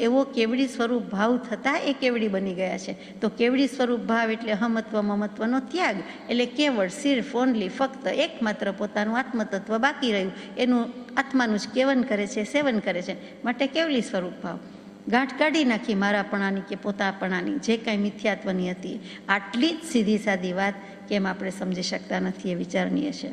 એવો કેવડી સ્વરૂપ ભાવ થતાં એ કેવડી બની ગયા છે. તો કેવડી સ્વરૂપ ભાવ એટલે અહમત્વ મમત્વનો ત્યાગ, એટલે કેવળ, સિર્ફ, ઓનલી, ફક્ત એકમાત્ર પોતાનું આત્મતત્વ બાકી રહ્યું, એનું આત્માનું જ કેવન કરે છે, સેવન કરે છે. માટે કેવલી સ્વરૂપ ભાવ. ગાંઠ કાઢી નાખી મારાપણાની કે પોતાપણાની, જે કાંઈ મિથ્યાત્વની હતી. આટલી જ સીધી સાદી વાત કેમ આપણે સમજી શકતા નથી, એ વિચારનીય છે.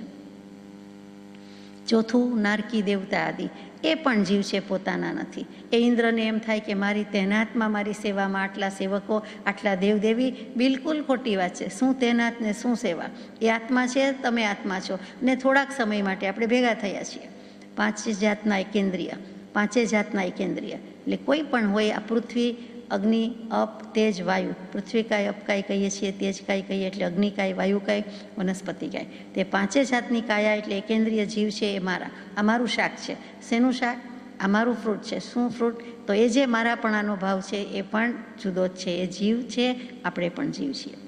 ચોથું, નારકી દેવતા આદિ. એ પણ જીવ છે, પોતાના નથી. એ ઇન્દ્રને એમ થાય કે મારી તૈનાતમાં, મારી સેવામાં આટલા સેવકો, આટલા દેવદેવી, બિલકુલ ખોટી વાત છે. શું તૈનાત ને શું સેવા? એ આત્મા છે, તમે આત્મા છો, ને થોડાક સમય માટે આપણે ભેગા થયા છીએ. 5 જાતના એકેન્દ્રિય, 5 જાતના એકેન્દ્રિય. એટલે કોઈ પણ હોય, આ પૃથ્વી, અગ્નિ, અપ, તેજ, વાયુ. પૃથ્વીકાય, અપકાય કહીએ છીએ, તેજકાય કહીએ એટલે અગ્નિકાય, વાયુકાય, વનસ્પતિકાય. તે 5 જાતની કાયા એટલે એકેન્દ્રિય જીવ છે, એ મારા. આ મારું શાક છે. શેનું શાક? આ મારું ફ્રૂટ છે. શું ફ્રૂટ? તો એ જે મારાપણાનો ભાવ છે, એ પણ જુદો જ છે. એ જીવ છે, આપણે પણ જીવ છીએ.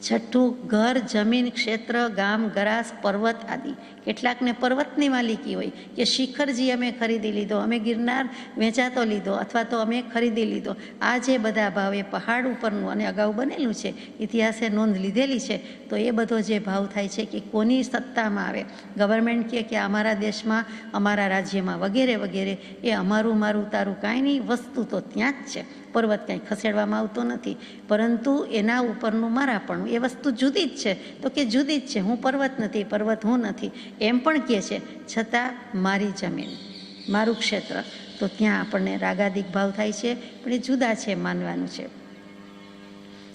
છઠ્ઠું, ઘર, જમીન, ક્ષેત્ર, ગામ, ગરાસ, પર્વત આદિ. કેટલાકને પર્વતની માલિકી હોય, કે શિખરજી અમે ખરીદી લીધો, અમે ગિરનાર વેચાતો લીધો, અથવા તો અમે ખરીદી લીધો. આ જે બધા ભાવ, એ પહાડ ઉપરનું, અને અગાઉ બનેલું છે, ઇતિહાસે નોંધ લીધેલી છે. તો એ બધો જે ભાવ થાય છે, કે કોની સત્તામાં આવે, ગવર્મેન્ટ કે અમારા દેશમાં, અમારા રાજ્યમાં, વગેરે વગેરે, એ અમારું મારું તારું કાંઈ નહીં, વસ્તુ તો ત્યાં જ છે. પર્વત કંઈ ખસેડવામાં આવતો નથી, પરંતુ એના ઉપરનું મારાપણું, એ વસ્તુ જુદી જ છે. તો કે જુદી જ છે, હું પર્વત નથી, પર્વત હું નથી, એમ પણ કહે છે. છતાં મારી જમીન, મારું ક્ષેત્ર, તો ત્યાં આપણને રાગાદિક ભાવ થાય છે, પણ એ જુદા છે, માનવાનું છે.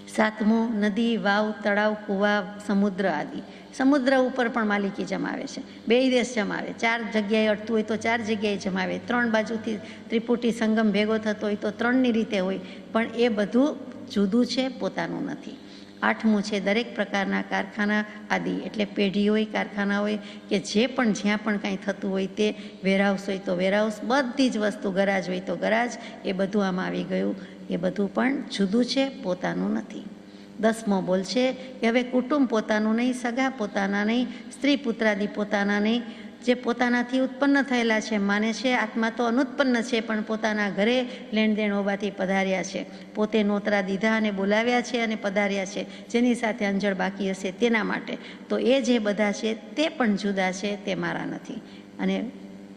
સાતમું, નદી, વાવ, તળાવ, કૂવા, સમુદ્ર આદિ. સમુદ્ર ઉપર પણ માલિકી જમાવે છે, 2 દેશ જમાવે. 4 જગ્યાએ અડતું હોય તો 4 જગ્યાએ જમાવે. 3 બાજુથી ત્રિપુટી સંગમ ભેગો થતો હોય તો 3ની રીતે હોય, પણ એ બધું જુદું છે, પોતાનું નથી. 8મું છે, દરેક પ્રકારના કારખાના આદિ. એટલે પેઢી હોય, કારખાના હોય, કે જે પણ જ્યાં પણ કાંઈ થતું હોય તે, વેરહાઉસ હોય તો વેરહાઉસ, બધી જ વસ્તુ, ગરાજ હોય તો ગરાજ, એ બધું આમાં આવી ગયું. એ બધું પણ જુદું છે, પોતાનું નથી. 10મો બોલ છે કે હવે કુટુંબ પોતાનું નહીં, સગા પોતાના નહીં, સ્ત્રી પુત્રાદિ પોતાના નહીં. જે પોતાનાથી ઉત્પન્ન થયેલા છે માને છે, આત્મા તો અનુત્પન્ન છે, પણ પોતાના ઘરે લેણદેણ હોવાથી પધાર્યા છે. પોતે નોતરા દીધા અને બોલાવ્યા છે, અને પધાર્યા છે, જેની સાથે અંજળ બાકી હશે તેના માટે. તો એ જે બધા છે તે પણ જુદા છે, તે મારા નથી. અને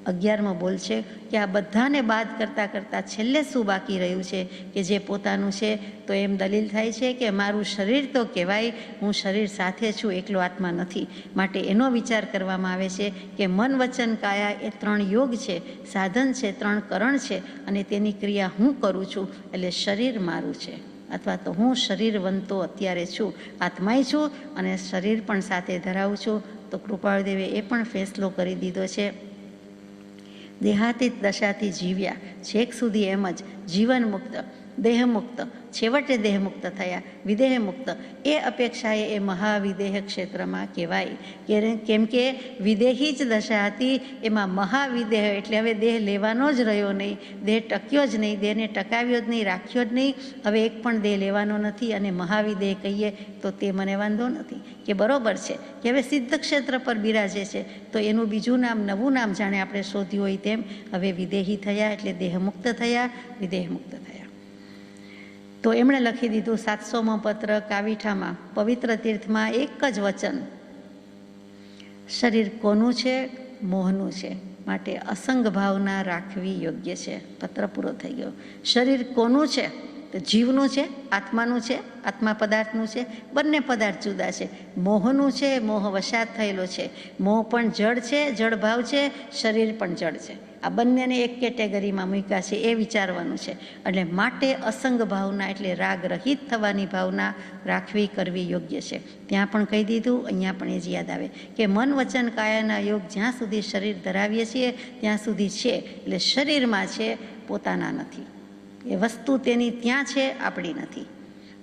11મો બોલ છે કે આ બધાને બાદ કરતાં કરતાં છેલ્લે શું બાકી રહ્યું છે કે જે પોતાનું છે. તો એમ દલીલ થાય છે કે મારું શરીર તો કહેવાય, હું શરીર સાથે છું, એકલો આત્મા નથી. માટે એનો વિચાર કરવામાં આવે છે કે મન વચન કાયા એ 3 યોગ છે, સાધન છે, 3 કરણ છે, અને તેની ક્રિયા હું કરું છું. એટલે શરીર મારું છે, અથવા તો હું શરીરવંતો અત્યારે છું, આત્માય છું અને શરીર પણ સાથે ધરાવું છું. તો કૃપાળુદેવે એ પણ ફેસલો કરી દીધો છે. દેહાતીત દશાથી જીવ્યા, છેક સુધી એમ જ જીવન મુક્ત, દેહમુક્ત, છેવટે દેહમુક્ત થયા, વિદેહ મુક્ત. એ અપેક્ષાએ એ મહાવિદેહ ક્ષેત્રમાં કહેવાય. કેમ કે વિદેહી જ દશા હતી, એમાં મહાવિદેહ એટલે હવે દેહ લેવાનો જ રહ્યો નહીં, દેહ ટક્યો જ નહીં, દેહને ટકાવ્યો જ નહીં, રાખ્યો જ નહીં. હવે એક પણ દેહ લેવાનો નથી અને મહાવિદેહ કહીએ તો તે મને વાંધો નથી, કે બરોબર છે કે હવે સિદ્ધ ક્ષેત્ર પર બિરાજે છે. તો એનું બીજું નામ, નવું નામ જાણે આપણે શોધ્યું હોય તેમ, હવે વિદેહી થયા એટલે દેહમુક્ત થયા, વિદેહ મુક્ત થયા. તો એમણે લખી દીધું 700મો પત્ર કાવીઠામાં, પવિત્ર તીર્થમાં એક જ વચન, શરીર કોનું છે? મોહનું છે. માટે અસંગ ભાવના રાખવી યોગ્ય છે. પત્ર પૂરો થઈ ગયો. શરીર કોનું છે? તો જીવનું છે, આત્માનું છે, આત્મા પદાર્થનું છે. બંને પદાર્થ જુદા છે. મોહનું છે, મોહ વશાત થયેલો છે. મોહ પણ જળ છે, જળ ભાવ છે, શરીર પણ જળ છે. આ બંનેને એક કેટેગરીમાં મૂક્યા છે, એ વિચારવાનું છે. એટલે માટે અસંગ ભાવના એટલે રાગ રહિત થવાની ભાવના રાખવી, કરવી યોગ્ય છે. ત્યાં પણ કહી દીધું, અહીંયા પણ એ જ યાદ આવે કે મન વચન કાયાના યોગ જ્યાં સુધી શરીર ધરાવીએ છીએ ત્યાં સુધી છે. એટલે શરીરમાં છે, પોતાના નથી. એ વસ્તુ તેની ત્યાં છે, આપણી નથી.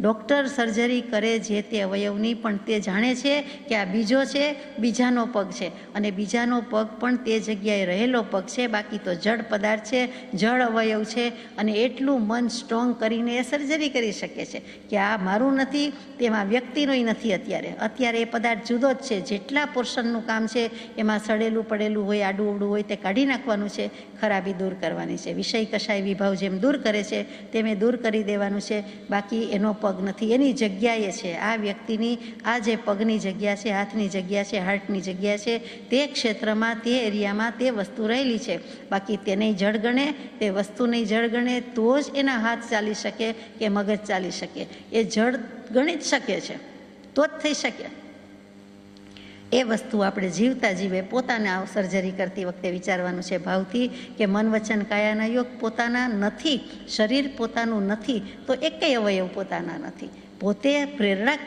ડૉક્ટર સર્જરી કરે જે તે અવયવની, પણ તે જાણે છે કે આ બીજો છે, બીજાનો પગ છે, અને બીજાનો પગ પણ તે જગ્યાએ રહેલો પગ છે, બાકી તો જડ પદાર્થ છે, જળ અવયવ છે. અને એટલું મન સ્ટ્રોંગ કરીને એ સર્જરી કરી શકે છે કે આ મારું નથી, તેમાં વ્યક્તિનોય નથી. અત્યારે એ પદાર્થ જુદો જ છે. જેટલા પોર્શનનું કામ છે એમાં સડેલું પડેલું હોય, આડું અવડું હોય, તે કાઢી નાખવાનું છે, ખરાબી દૂર કરવાની છે. વિષય કશાય વિભાવ જેમ દૂર કરે છે તેમ એ દૂર કરી દેવાનું છે. બાકી એનો પગ નથી, એની જગ્યાએ છે. આ વ્યક્તિની આ જે પગની જગ્યા છે, હાથની જગ્યા છે, હાર્ટની જગ્યા છે, તે ક્ષેત્રમાં, તે એરિયામાં તે વસ્તુ રહેલી છે. બાકી તેને જળ ગણે, તે વસ્તુને જળ ગણે તો જ એના હાથ ચાલી શકે કે મગજ ચાલી શકે. એ જળ ગણી જ શકે છે તો જ થઈ શકે. એ વસ્તુ આપણે જીવતા જીવે પોતાને સર્જરી કરતી વખતે વિચારવાનું છે ભાવથી કે મન વચન કાયાના યોગ પોતાના નથી, શરીર પોતાનું નથી, તો એકેય અવયવ પોતાના નથી. પોતે પ્રેરણા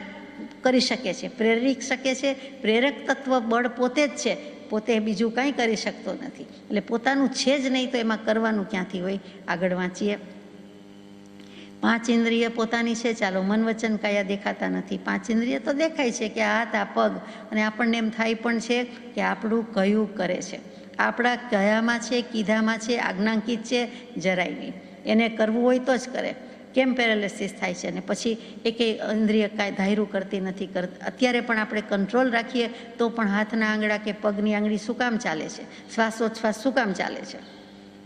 કરી શકે છે, પ્રેરી શકે છે. પ્રેરક તત્વ બળ પોતે જ છે, પોતે બીજું કાંઈ કરી શકતો નથી. એટલે પોતાનું છે જ નહીં તો એમાં કરવાનું ક્યાંથી હોય? આગળ વાંચીએ. 5 ઇન્દ્રિય પોતાની છે. ચાલો, મન વચન કાયા દેખાતા નથી. 5 ઇન્દ્રિય તો દેખાય છે કે હાથ, આ પગ, અને આપણને એમ થાય પણ છે કે આપણું કયું કરે છે, આપણા કયામાં છે, કીધામાં છે, આજ્ઞાંકિત છે? જરાય નહીં. એને કરવું હોય તો જ કરે. કેમ પેરાલિસિસ થાય છે? અને પછી એકેય ઇન્દ્રિય કાંઈ ધાર્યું કરતી નથી. અત્યારે પણ આપણે કંટ્રોલ રાખીએ તો પણ હાથના આંગળા કે પગની આંગળી શું કામ ચાલે છે? શ્વાસોચ્છ્વાસ શું કામ ચાલે છે?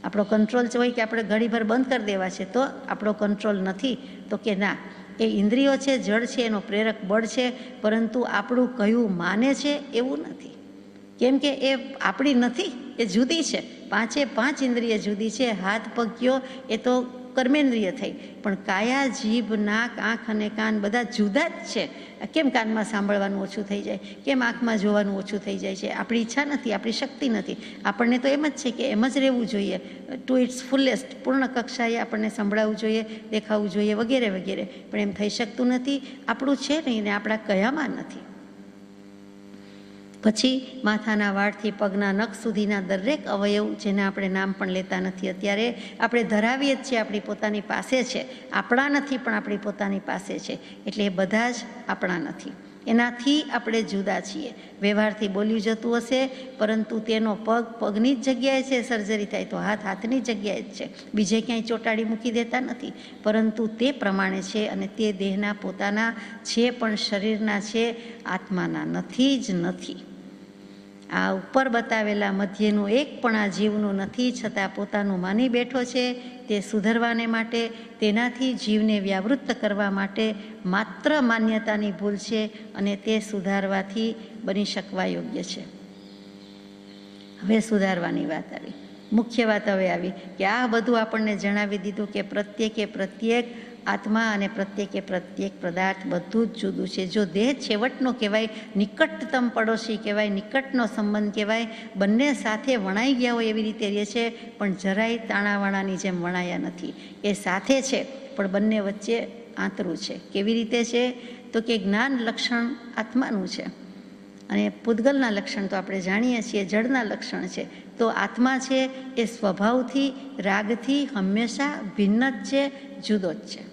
આપણો કંટ્રોલ હોય કે આપણે ઘડીભર બંધ કરી દેવા છે તો આપણો કંટ્રોલ નથી? તો કે ના, એ ઇન્દ્રિયો છે, જળ છે, એનો પ્રેરક બળ છે, પરંતુ આપણું કયું માને છે એવું નથી. કેમ કે એ આપણી નથી, એ જુદી છે. 5 ઇન્દ્રિય જુદી છે. હાથ પગ કયો એ તો કર્મેન્દ્રિય થઈ, પણ કાયા, જીભ, નાક, આંખ અને કાન બધા જુદા જ છે. કેમ કાનમાં સાંભળવાનું ઓછું થઈ જાય? કેમ આંખમાં જોવાનું ઓછું થઈ જાય છે? આપણી ઈચ્છા નથી, આપણી શક્તિ નથી. આપણને તો એમ જ છે કે એમ જ રહેવું જોઈએ, ટુ ઇટ્સ ફુલેસ્ટ, પૂર્ણ કક્ષાએ આપણને સંભળાવવું જોઈએ, દેખાવું જોઈએ, વગેરે વગેરે. પણ એમ થઈ શકતું નથી. આપણું છે નહીં ને આપણા કયામાં નથી. પછી માથાના વાળથી પગના નખ સુધીના દરેક અવયવ, જેને આપણે નામ પણ લેતા નથી અત્યારે, આપણે ધરાવીએ જ છીએ, આપણી પોતાની પાસે છે. આપણા નથી પણ આપણી પોતાની પાસે છે. એટલે એ બધા જ આપણા નથી. એનાથી આપણે જુદા છીએ. વ્યવહારથી બોલ્યું જતું હશે, પરંતુ તેનો પગ પગની જ જગ્યાએ છે. સર્જરી થાય તો હાથ હાથની જગ્યાએ જ છે. બીજે ક્યાંય ચોંટાડી મૂકી દેતા નથી, પરંતુ તે પ્રમાણે છે. અને તે દેહના પોતાના છે, પણ શરીરના છે, આત્માના નથી જ નથી. આ ઉપર બતાવેલા મધ્યનું એક પણ આ જીવનું નથી, છતાં પોતાનું માની બેઠો છે. તે સુધરવાને માટે, તેનાથી જીવને વ્યાવૃત્ત કરવા માટે માત્ર માન્યતાની ભૂલ છે, અને તે સુધારવાથી બની શકવા યોગ્ય છે. હવે સુધારવાની વાત આવી, મુખ્ય વાત હવે આવી કે આ બધું આપણને જણાવી દીધું કે પ્રત્યેક આત્મા અને પ્રત્યેક પદાર્થ બધું જ જુદું છે. જો દેહ છેવટનો કહેવાય, નિકટતમ પડોશી કહેવાય, નિકટનો સંબંધ કહેવાય, બંને સાથે વણાઈ ગયા હોય એવી રીતે રહે છે, પણ જરાય તાણાવાણાની જેમ વણાયા નથી. એ સાથે છે પણ બંને વચ્ચે આંતરું છે. કેવી રીતે છે? તો કે જ્ઞાન લક્ષણ આત્માનું છે અને પૂતગલના લક્ષણ તો આપણે જાણીએ છીએ, જળના લક્ષણ છે. તો આત્મા છે એ સ્વભાવથી, રાગથી હંમેશા ભિન્ન જ છે, જુદો જ છે.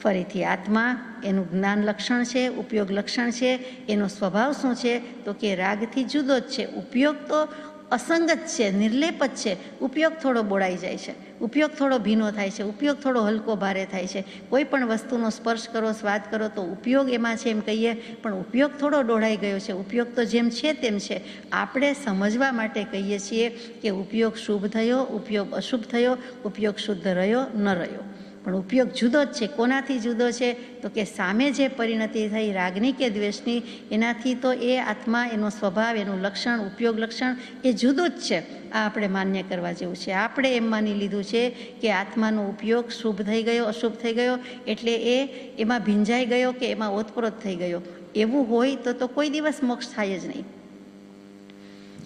ફરીથી આત્મા એનું જ્ઞાન લક્ષણ છે, ઉપયોગ લક્ષણ છે. એનો સ્વભાવ શું છે? તો કે રાગથી જુદો જ છે. ઉપયોગ તો અસંગત છે, નિર્લેપ જ છે. ઉપયોગ થોડો બોળાઈ જાય છે, ઉપયોગ થોડો ભીનો થાય છે, ઉપયોગ થોડો હલકો ભારે થાય છે. કોઈ પણ વસ્તુનો સ્પર્શ કરો, સ્વાદ કરો તો ઉપયોગ એમાં છે એમ કહીએ, પણ ઉપયોગ થોડો ડોળાઈ ગયો છે. ઉપયોગ તો જેમ છે તેમ છે. આપણે સમજવા માટે કહીએ છીએ કે ઉપયોગ શુભ થયો, ઉપયોગ અશુભ થયો, ઉપયોગ શુદ્ધ રહ્યો ન રહ્યો, પણ ઉપયોગ જુદો જ છે. કોનાથી જુદો છે? તો કે સામે જે પરિણતિ થઈ રાગની કે દ્વેષની, એનાથી તો એ આત્મા, એનો સ્વભાવ, એનું લક્ષણ, ઉપયોગ લક્ષણ એ જુદું જ છે. આ આપણે માન્ય કરવા જેવું છે. આપણે એમ માની લીધું છે કે આત્માનો ઉપયોગ શુભ થઈ ગયો, અશુભ થઈ ગયો એટલે એ એમાં ભીંજાઈ ગયો કે એમાં ઓતપ્રોત થઈ ગયો. એવું હોય તો કોઈ દિવસ મોક્ષ થાય જ નહીં.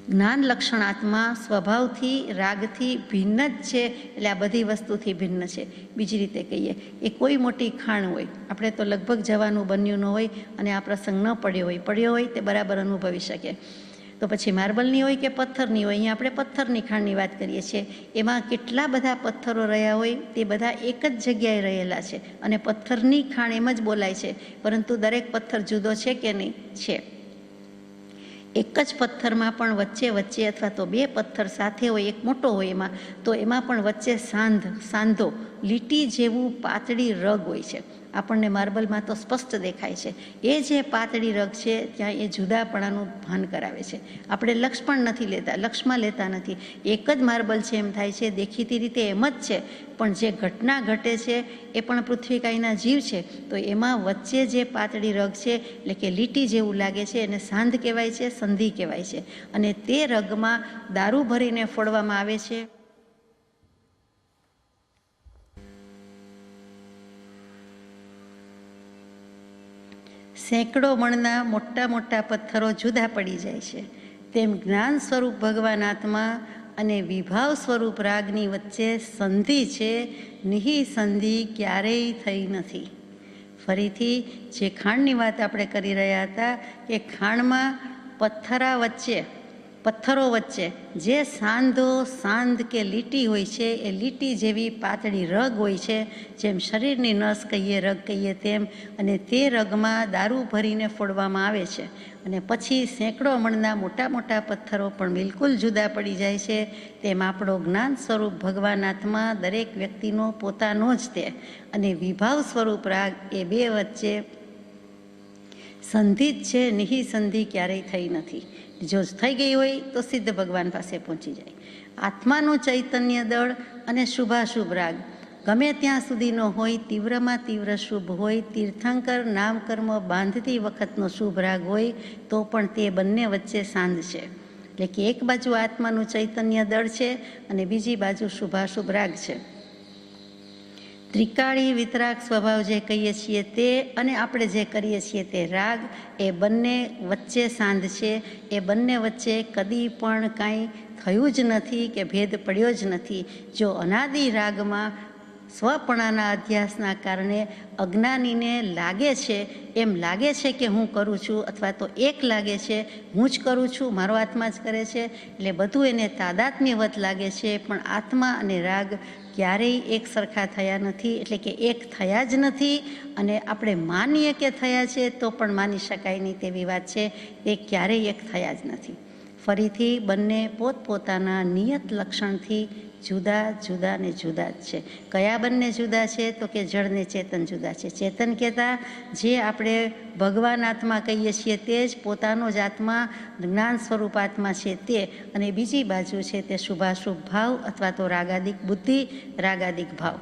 જ્ઞાન લક્ષણ આત્મા સ્વભાવથી, રાગથી ભિન્ન જ છે, એટલે આ બધી વસ્તુથી ભિન્ન છે. બીજી રીતે કહીએ, એ કોઈ મોટી ખાણ હોય, આપણે તો લગભગ જવાનું બન્યું ન હોય અને આ પ્રસંગ ન પડ્યો હોય તે બરાબર અનુભવી શકે. તો પછી માર્બલની હોય કે પથ્થરની હોય, અહીંયા આપણે પથ્થરની ખાણની વાત કરીએ છીએ. એમાં કેટલા બધા પથ્થરો રહ્યા હોય, તે બધા એક જ જગ્યાએ રહેલા છે અને પથ્થરની ખાણ એમ જ બોલાય છે. પરંતુ દરેક પથ્થર જુદો છે કે નહીં? છે. એક જ પથ્થરમાં પણ વચ્ચે અથવા તો બે પથ્થર સાથે હોય, એક મોટો હોય એમાં, તો એમાં પણ વચ્ચે સાંધો લીટી જેવું પાતળી રગ હોય છે. આપણને માર્બલમાં તો સ્પષ્ટ દેખાય છે. એ જે પાતળી રગ છે ત્યાં એ જુદાપણાનું ભાન કરાવે છે. આપણે લક્ષમાં લેતા નથી. એક જ માર્બલ છે એમ થાય છે, દેખીતી રીતે એમ જ છે, પણ જે ઘટના ઘટે છે એ પણ પૃથ્વીકાયના જીવ છે. તો એમાં વચ્ચે જે પાતળી રગ છે એટલે કે લીટી જેવું લાગે છે, એને સાંધ કહેવાય છે, સંધિ કહેવાય છે. અને તે રગમાં દારૂ ભરીને ફોડવામાં આવે છે. સેંકડો મણના મોટા પથ્થરો જુદા પડી જાય છે. તેમ જ્ઞાન સ્વરૂપ ભગવાન આત્મા અને વિભાવ સ્વરૂપ રાગની વચ્ચે સંધિ છે, નિહિસંધિ ક્યારેય થઈ નથી. ફરીથી જે ખાંડની વાત આપણે કરી રહ્યા હતા કે ખાંડમાં પથ્થરો વચ્ચે જે સાંધ કે લીટી હોય છે, એ લીટી જેવી પાતળી રગ હોય છે. જેમ શરીરની નસ કહીએ, રગ કહીએ તેમ, અને તે રગમાં દારૂ ભરીને ફોડવામાં આવે છે અને પછી સેંકડો મણના મોટા પથ્થરો પણ બિલકુલ જુદા પડી જાય છે. તેમ આપણો જ્ઞાન સ્વરૂપ ભગવાન આત્મા દરેક વ્યક્તિનો પોતાનો જ તે અને વિભાવ સ્વરૂપ રાગ એ બે વચ્ચે સંધિ જ છે, નિહિસંધિ ક્યારેય થઈ નથી. જો થઈ ગઈ હોય તો સિદ્ધ ભગવાન પાસે પહોંચી જાય. આત્માનું ચૈતન્ય દળ અને શુભાશુભ રાગ ગમે ત્યાં સુધીનો હોય, તીવ્રમાં તીવ્ર શુભ હોય, તીર્થંકર નામકર્મ બાંધતી વખતનો શુભ રાગ હોય, તો પણ તે બંને વચ્ચે સાંધ છે. એટલે કે એક બાજુ આત્માનું ચૈતન્ય દળ છે અને બીજી બાજુ શુભાશુભ રાગ છે. ત્રિકાળી વિતરાગ સ્વભાવ જે કહીએ છીએ તે અને આપણે જે કરીએ છીએ તે રાગ, એ બંને વચ્ચે સાંધ છે. એ બંને વચ્ચે કદી પણ કાંઈ થયું જ નથી કે ભેદ પડ્યો જ નથી. જો અનાદિ રાગમાં સ્વપણાના અધ્યાસના કારણે અજ્ઞાનીને એમ લાગે છે કે હું કરું છું, અથવા તો એક લાગે છે હું જ કરું છું, મારો આત્મા જ કરે છે, એટલે બધું એને તાદાત્મ્યવત લાગે છે. પણ આત્મા અને રાગ ક્યારેય એક સરખા થયા નથી, એટલે કે એક થયા જ નથી. અને આપણે માનીએ કે થયા છે તો પણ માની શકાય નહીં તેવી વાત છે. તે ક્યારેય એક થયા જ નથી. ફરીથી બંને પોતપોતાના નિયત લક્ષણથી જુદા ને જુદા જ છે. કયા બંને જુદા છે? તો કે જળ ને ચેતન જુદા છે. ચેતન કહેતા જે આપણે ભગવાન આત્મા કહીએ છીએ તે જ પોતાનો જ આત્મા, જ્ઞાન સ્વરૂપ આત્મા છે તે, અને બીજી બાજુ છે તે શુભાશુભ ભાવ અથવા તો રાગાદિક બુદ્ધિ, રાગાદિક ભાવ.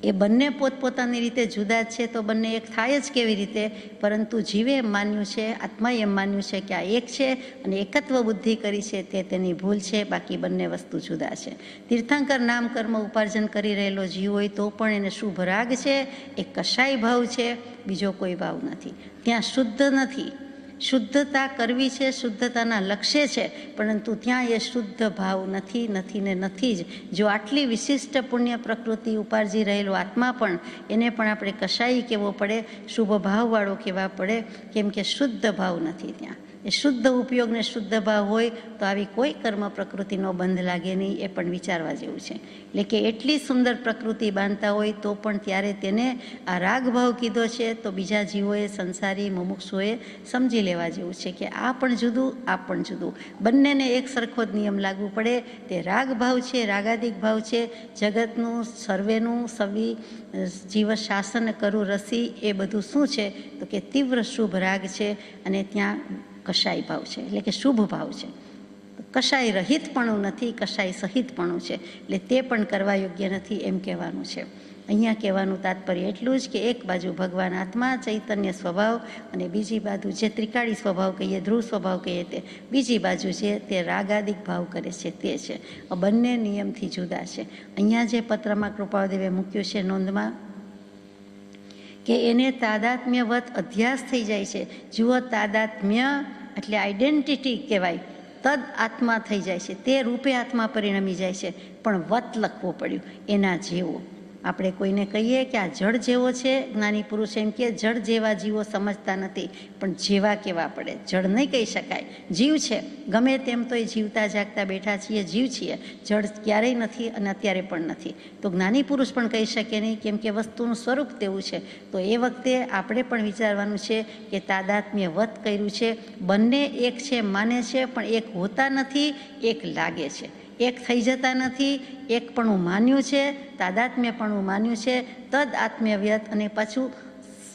એ બંને પોતપોતાની રીતે જુદા છે, તો બંને એક થાય જ કેવી રીતે? પરંતુ જીવે એમ માન્યું છે, આત્માએ એમ માન્યું છે કે આ એક છે અને એકત્વ બુદ્ધિ કરી છે, તે તેની ભૂલ છે. બાકી બંને વસ્તુ જુદા છે. તીર્થંકર નામ કર્મ ઉપાર્જન કરી રહેલો જીવ હોય તો પણ એને શુભ રાગ છે, એ કશાય ભાવ છે, બીજો કોઈ ભાવ નથી. ત્યાં શુદ્ધ નથી. શુદ્ધતા કરવી છે, શુદ્ધતાના લક્ષ્ય છે, પરંતુ ત્યાં એ શુદ્ધ ભાવ નથી, નથી ને નથી જ. જો આટલી વિશિષ્ટ પુણ્ય પ્રકૃતિ ઉપાર્જી રહેલો આત્મા પણ, એને પણ આપણે કશાય કહેવો પડે, શુભ ભાવવાળો કહેવા પડે, કેમ કે શુદ્ધ ભાવ નથી ત્યાં. એ શુદ્ધ ઉપયોગને શુદ્ધ ભાવ હોય તો આવી કોઈ કર્મ પ્રકૃતિનો બંધ લાગે નહીં, એ પણ વિચારવા જેવું છે. એટલે કે એટલી સુંદર પ્રકૃતિ બાંધતા હોય તો પણ ત્યારે તેને આ રાગ ભાવ કીધો છે, તો બીજા જીવોએ, સંસારી મુમુક્ષુઓએ સમજી લેવા જેવું છે કે આ પણ જુદું, આ પણ જુદું. બંનેને એક સરખો જ નિયમ લાગુ પડે. તે રાગ ભાવ છે, રાગાદિક ભાવ છે. જગતનું, સર્વેનું, સવી જીવ શાસન કરું રસી, એ બધું શું છે? તો કે તીવ્ર શુભ રાગ છે, અને ત્યાં કશાય ભાવ છે, એટલે કે શુભ ભાવ છે. કશાય રહિતપણું નથી, કશાય સહિતપણું છે, એટલે તે પણ કરવા યોગ્ય નથી એમ કહેવાનું છે. અહીંયા કહેવાનું તાત્પર્ય એટલું જ કે એક બાજુ ભગવાન આત્મા ચૈતન્ય સ્વભાવ, અને બીજી બાજુ જે ત્રિકાળી સ્વભાવ કહીએ, ધ્રુવ સ્વભાવ કહીએ, તે બીજી બાજુ છે તે રાગાદિક ભાવ કરે છે, તે છે. બંને નિયમથી જુદા છે. અહીંયા જે પત્રમાં કૃપાળદેવે મૂક્યું છે નોંધમાં, કે એને તાદાત્મ્યવત અધ્યાસ થઈ જાય છે. જુઓ, તાદાત્મ્ય એટલે આઈડેન્ટિટી કહેવાય. તદ આત્મા થઈ જાય છે, તે રૂપે આત્મા પરિણમી જાય છે. પણ વત લખવું પડ્યું, એના જેવો. આપણે કોઈને કહીએ કે આ જળ જેવો છે, જ્ઞાની પુરુષ એમ કે જળ જેવા જીવો સમજતા નથી, પણ જેવા કહેવા પડે. જળ નહીં કહી શકાય, જીવ છે. ગમે તેમ તો એ જીવતા જાગતા બેઠા છીએ, જીવ છીએ. જળ ક્યારેય નથી અને અત્યારે પણ નથી. તો જ્ઞાની પુરુષ પણ કહી શકે નહીં, કેમ કે વસ્તુનું સ્વરૂપ તેવું છે. તો એ વખતે આપણે પણ વિચારવાનું છે કે તાદાત્મ્ય વત કર્યું છે. બંને એક છે માને છે, પણ એક હોતા નથી, એક લાગે છે. એક થઈ જતા નથી, એક પણ હું માન્યું છે, તાદાત્મ્ય પણ હું માન્યું છે, તદ આત્મ્યવ્યત. અને પાછું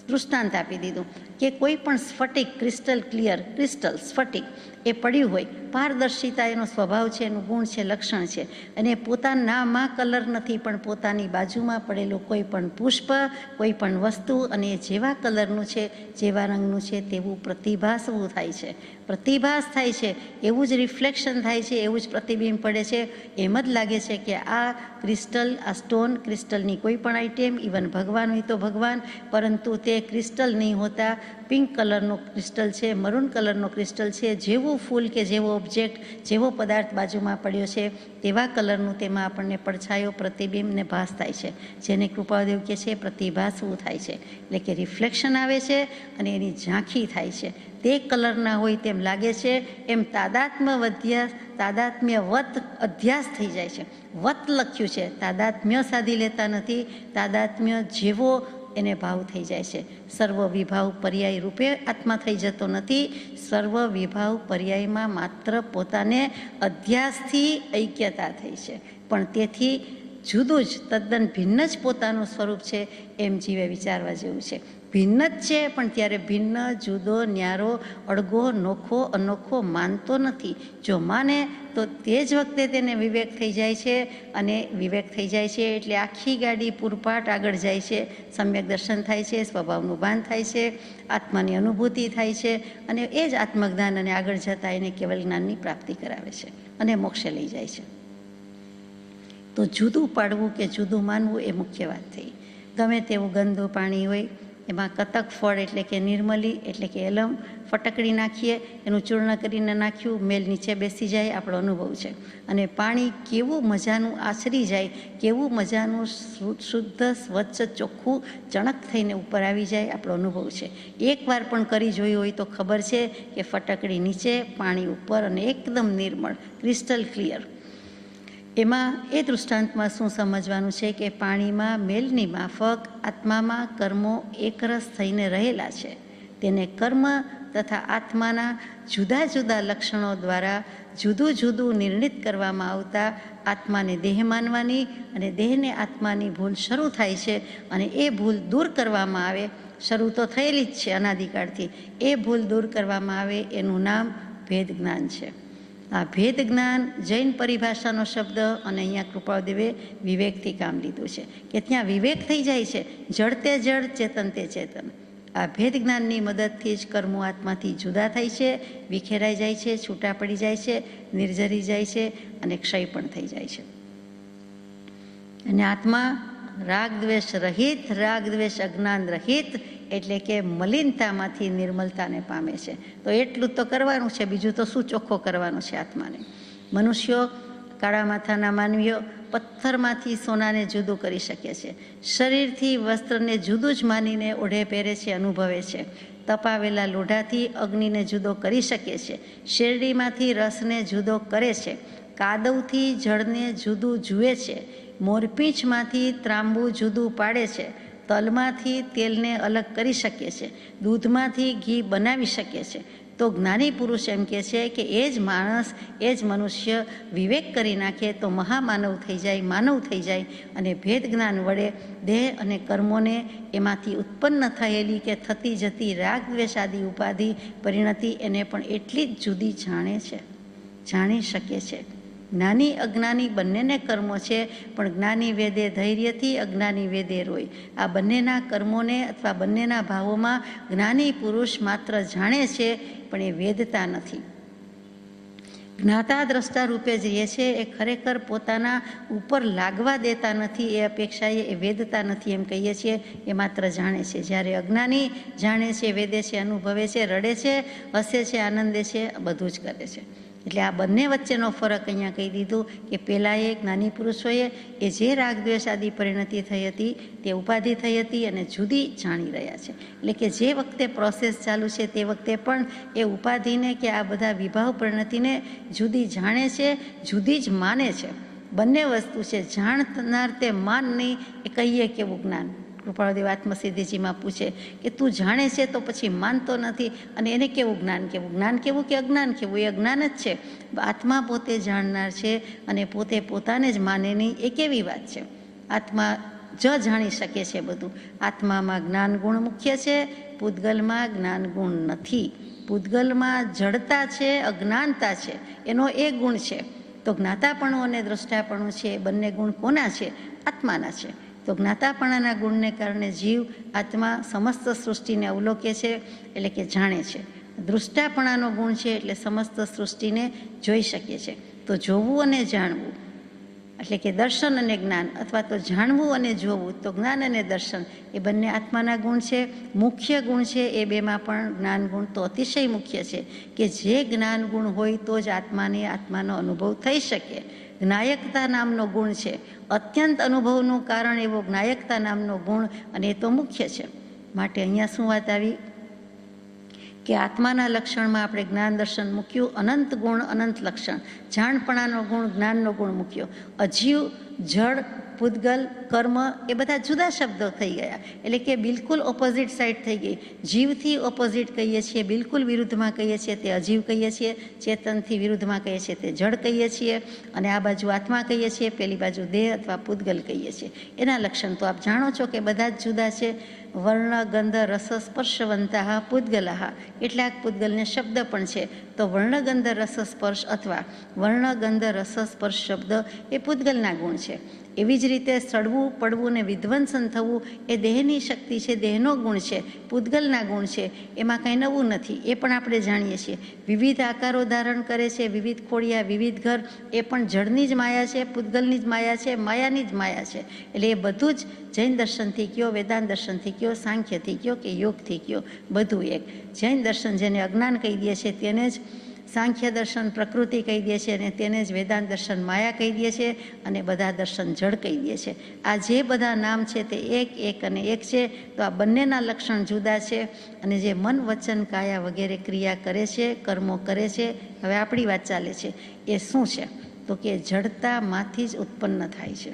દૃષ્ટાંત આપી દીધું કે કોઈ પણ સ્ફટિક, ક્રિસ્ટલ ક્લિયર, ક્રિસ્ટલ સ્ફટિક એ પડ્યું હોય, પારદર્શિતા એનો સ્વભાવ છે, એનું ગુણ છે, લક્ષણ છે, અને પોતાનામાં કલર નથી, પણ પોતાની બાજુમાં પડેલું કોઈ પણ પુષ્પ, કોઈ પણ વસ્તુ, અને એ જેવા કલરનું છે, જેવા રંગનું છે, તેવું પ્રતિભાસવું થાય છે. પ્રતિભાસ થાય છે, એવું જ રિફ્લેક્શન થાય છે, એવું જ પ્રતિબિંબ પડે છે. એમ જ લાગે છે કે આ ક્રિસ્ટલ, આ સ્ટોન, ક્રિસ્ટલની કોઈ પણ આઈટેમ, ઇવન ભગવાન હોય તો ભગવાન, પરંતુ તે ક્રિસ્ટલ નહીં હોતા, પિંક કલરનો ક્રિસ્ટલ છે, મરૂન કલરનો ક્રિસ્ટલ છે. જેવું ફૂલ કે જેવો ઓબ્જેક્ટ, જેવો પદાર્થ બાજુમાં પડ્યો છે, તેવા કલરનું તેમાં આપણને પડછાયો, પ્રતિબિંબ ને ભાસ થાય છે. જેને કૃપાદેવ કહે છે પ્રતિભાસવું થાય છે, એટલે કે રિફ્લેક્શન આવે છે અને એની ઝાંખી થાય છે. તે કલરના હોય તેમ લાગે છે. એમ તાદાત્મ્યવત અધ્યાસ થઈ જાય છે. વત લખ્યું છે, તાદાત્મ્ય સાધી લેતા નથી, તાદાત્મ્ય જેવો એને ભાવ થઈ જાય છે. સર્વ વિભાવ પર્યાય રૂપે આત્મા થઈ જતો નથી. સર્વ વિભાવ પર્યાયમાં માત્ર પોતાને અધ્યાસથી ઐક્યતા થઈ છે, પણ તેથી જુદું જ, તદ્દન ભિન્ન જ પોતાનું સ્વરૂપ છે, એમ જીવે વિચારવા જેવું છે. ભિન્ન જ છે, પણ ત્યારે ભિન્ન, જુદો, ન્યારો, અળગો, નોખો, અનોખો માનતો નથી. જો માને તો તે જ વખતે તેને વિવેક થઈ જાય છે, અને વિવેક થઈ જાય છે એટલે આખી ગાડી પૂરપાટ આગળ જાય છે. સમ્યક દર્શન થાય છે, સ્વભાવનું ભાન થાય છે, આત્માની અનુભૂતિ થાય છે, અને એ જ આત્મજ્ઞાન અને આગળ જતાં એને કેવલ જ્ઞાનની પ્રાપ્તિ કરાવે છે અને મોક્ષે લઈ જાય છે. તો જુદું પાડવું કે જુદું માનવું એ મુખ્ય વાત થઈ. ગમે તેવું ગંદુ પાણી હોય, એમાં કતક ફળ એટલે કે નિર્મલી એટલે કે એલમ ફટકડી નાખીએ, એનું ચૂર્ણ કરીને નાખ્યું, મેલ નીચે બેસી જાય, આપણો અનુભવ છે. અને પાણી કેવું મજાનું આશરી જાય, કેવું મજાનું શુદ્ધ, સ્વચ્છ, ચોખ્ખું ચણક થઈને ઉપર આવી જાય, આપણો અનુભવ છે. એકવાર પણ કરી જોયું હોય તો ખબર છે કે ફટકડી નીચે, પાણી ઉપર, અને એકદમ નિર્મળ, ક્રિસ્ટલ ક્લિયર. એમાં એ દૃષ્ટાંતમાં શું સમજવાનું છે કે પાણીમાં મેલની માફક આત્મામાં કર્મો એકરસ થઈને રહેલા છે. તેને કર્મ તથા આત્માના જુદા જુદા લક્ષણો દ્વારા જુદું જુદું નિર્ણિત કરવામાં આવતા આત્માને દેહ માનવાની અને દેહને આત્માની ભૂલ શરૂ થાય છે, અને એ ભૂલ દૂર કરવામાં આવે. શરૂ તો થયેલી જ છે અનાદિકાળથી. એ ભૂલ દૂર કરવામાં આવે એનું નામ ભેદ જ્ઞાન છે. આ ભેદ જ્ઞાન જૈન પરિભાષાનો શબ્દ અને અહીંયા કૃપાળદેવે વિવેકથી કામ લીધું છે કે ત્યાં વિવેક થઈ જાય છે, જડ તે જડ, ચેતન તે ચેતન. આ ભેદ જ્ઞાનની મદદથી જ કર્મો આત્માથી જુદા થાય છે, વિખેરાઈ જાય છે, છૂટા પડી જાય છે, નિર્જરી જાય છે અને ક્ષય પણ થઈ જાય છે. અને આત્મા રાગ દ્વેષ રહિત, રાગ દ્વેષ અજ્ઞાન રહિત એટલે કે મલિનતામાંથી નિર્મલતાને પામે છે. તો એટલું તો કરવાનું છે, બીજું તો શું ચોખ્ખો કરવાનું છે આત્માને. મનુષ્યો, કાળા માથાના માનવીઓ પથ્થરમાંથી સોનાને જુદું કરી શકે છે, શરીરથી વસ્ત્રને જુદું જ માનીને ઓઢે પહેરે છે, અનુભવે છે. તપાવેલા લોઢાથી અગ્નિને જુદો કરી શકે છે, શેરડીમાંથી રસને જુદો કરે છે, કાદવથી જળને જુદું જુએ છે, મોરપીંછમાંથી ત્રાંબુ જુદું પાડે છે, તલમાંથી તેલને અલગ કરી શકે છે, દૂધમાંથી ઘી બનાવી શકે છે. તો જ્ઞાની પુરુષ એમ કહે છે કે એ જ માણસ, એ જ મનુષ્ય વિવેક કરી નાખે તો મહામાનવ થઈ જાય, માનવ થઈ જાય અને ભેદ જ્ઞાન વડે દેહ અને કર્મોને એમાંથી ઉત્પન્ન થયેલી કે થતી જતી રાગ દ્વેષ આદિ ઉપાધિ પરિણતિ એને પણ એટલી જ જુદી જાણે છે, જાણી શકે છે. જ્ઞાની અજ્ઞાની બંનેને કર્મો છે, પણ જ્ઞાની વેદે ધૈર્યથી, અજ્ઞાની વેદે રોય. આ બંનેના કર્મોને અથવા બંનેના ભાવોમાં જ્ઞાની પુરુષ માત્ર જાણે છે, પણ એ વેદતા નથી. જ્ઞાતા દ્રષ્ટા રૂપે જ રહે છે, એ ખરેખર પોતાના ઉપર લાગવા દેતા નથી, એ અપેક્ષાએ એ વેદતા નથી એમ કહીએ છીએ, એ માત્ર જાણે છે. જ્યારે અજ્ઞાની જાણે છે, વેદે છે, અનુભવે છે, રડે છે, હસે છે, આનંદે છે, બધું જ કરે છે. એટલે આ બંને વચ્ચેનો ફરક અહીંયા કહી દીધું કે પહેલાં એ જ્ઞાની પુરુષોએ એ જે રાગ દ્વેષ આદિ પરિણતિ થઈ હતી તે ઉપાધિ થઈ હતી અને જુદી જાણી રહ્યા છે. એટલે કે જે વખતે પ્રોસેસ ચાલુ છે તે વખતે પણ એ ઉપાધિને કે આ બધા વિભાવ પરિણતિને જુદી જાણે છે, જુદી જ માને છે. બંને વસ્તુ છે, જાણનાર તે માન નહીં, એ કહીએ કેવું જ્ઞાન. કૃપાળદેવ આત્મસિદ્ધિજીમાં પૂછે કે તું જાણે છે તો પછી માનતો નથી, અને એને કેવું જ્ઞાન કેવું? જ્ઞાન કેવું કે અજ્ઞાન કેવું? એ અજ્ઞાન જ છે. આત્મા પોતે જાણનાર છે અને પોતે પોતાને જ માને નહીં, એ કેવી વાત છે? આત્મા જ જાણી શકે છે બધું. આત્મામાં જ્ઞાન ગુણ મુખ્ય છે, પૂતગલમાં જ્ઞાન ગુણ નથી. પૂતગલમાં જડતા છે, અજ્ઞાનતા છે, એનો એ ગુણ છે. તો જ્ઞાતાપણું અને દ્રષ્ટાપણું છે, એ બંને ગુણ કોના છે? આત્માના છે. તો જ્ઞાતાપણાના ગુણને કારણે જીવ આત્મા સમસ્ત સૃષ્ટિને અવલોકે છે, એટલે કે જાણે છે. દૃષ્ટાપણાનો ગુણ છે એટલે સમસ્ત સૃષ્ટિને જોઈ શકે છે. તો જોવું અને જાણવું એટલે કે દર્શન અને જ્ઞાન, અથવા તો જાણવું અને જોવું, તો જ્ઞાન અને દર્શન એ બંને આત્માના ગુણ છે, મુખ્ય ગુણ છે. એ બેમાં પણ જ્ઞાન ગુણ તો અતિશય મુખ્ય છે કે જે જ્ઞાન ગુણ હોય તો જ આત્માનો અનુભવ થઈ શકે. જ્ઞાયકતા નામનો ગુણ છે, અત્યંત અનુભવનું કારણ એવો જ્ઞાયકતા નામનો ગુણ, અને એ તો મુખ્ય છે. માટે અહીંયા શું વાત આવી કે આત્માના લક્ષણમાં આપણે જ્ઞાન દર્શન મૂક્યું, અનંત ગુણ અનંત લક્ષણ, જાણપણાનો ગુણ જ્ઞાનનો ગુણ મૂક્યો. અજીવ, જળ, પૂતગલ, કર્મ એ બધા જુદા શબ્દો થઈ ગયા, એટલે કે બિલકુલ ઓપોઝિટ સાઈડ થઈ ગઈ. જીવથી ઓપોઝિટ કહીએ છીએ, બિલકુલ વિરુદ્ધમાં કહીએ છીએ તે અજીવ કહીએ છીએ, ચેતનથી વિરુદ્ધમાં કહીએ છીએ તે જળ કહીએ છીએ, અને આ બાજુ આત્મા કહીએ છીએ, પેલી બાજુ દેહ અથવા પૂતગલ કહીએ છીએ. એના લક્ષણ તો આપ જાણો છો કે બધા જ જુદા છે. વર્ણ, ગંધ, રસ, સ્પર્શવંતા પૂતગલાહ, કેટલાક પૂતગલને શબ્દ પણ છે. તો વર્ણ, ગંધ, રસ, સ્પર્શ અથવા વર્ણ, ગંધ, રસ, સ્પર્શ શબ્દ એ પૂતગલના ગુણ છે. એવી જ રીતે સડવું, પડવું ને વિધ્વંસન થવું એ દેહની શક્તિ છે, દેહનો ગુણ છે, પૂતગલના ગુણ છે. એમાં કંઈ નવું નથી, એ પણ આપણે જાણીએ છીએ. વિવિધ આકારો ધારણ કરે છે, વિવિધ ખોડિયા, વિવિધ ઘર, એ પણ જળની જ માયા છે, પૂતગલની જ માયા છે, માયાની જ માયા છે. એટલે એ બધું જ જૈન દર્શનથી કયો, વેદાંત દર્શનથી કયો, સાંખ્યથી કયો કે યોગથી કયો, બધું એક. જૈન દર્શન જેને અજ્ઞાન કહી દે છે તેને જ સાંખ્ય દર્શન પ્રકૃતિ કહી દે છે, અને તેને જ વેદાંત દર્શન માયા કહી દે છે, અને બધા દર્શન જળ કહી દે છે. આ જે બધા નામ છે તે એક અને એક છે. તો આ બંનેના લક્ષણ જુદા છે, અને જે મન, વચન, કાયા વગેરે ક્રિયા કરે છે, કર્મો કરે છે, હવે આપણી વાત ચાલે છે, એ શું છે? તો કે જડતામાંથી જ ઉત્પન્ન થાય છે.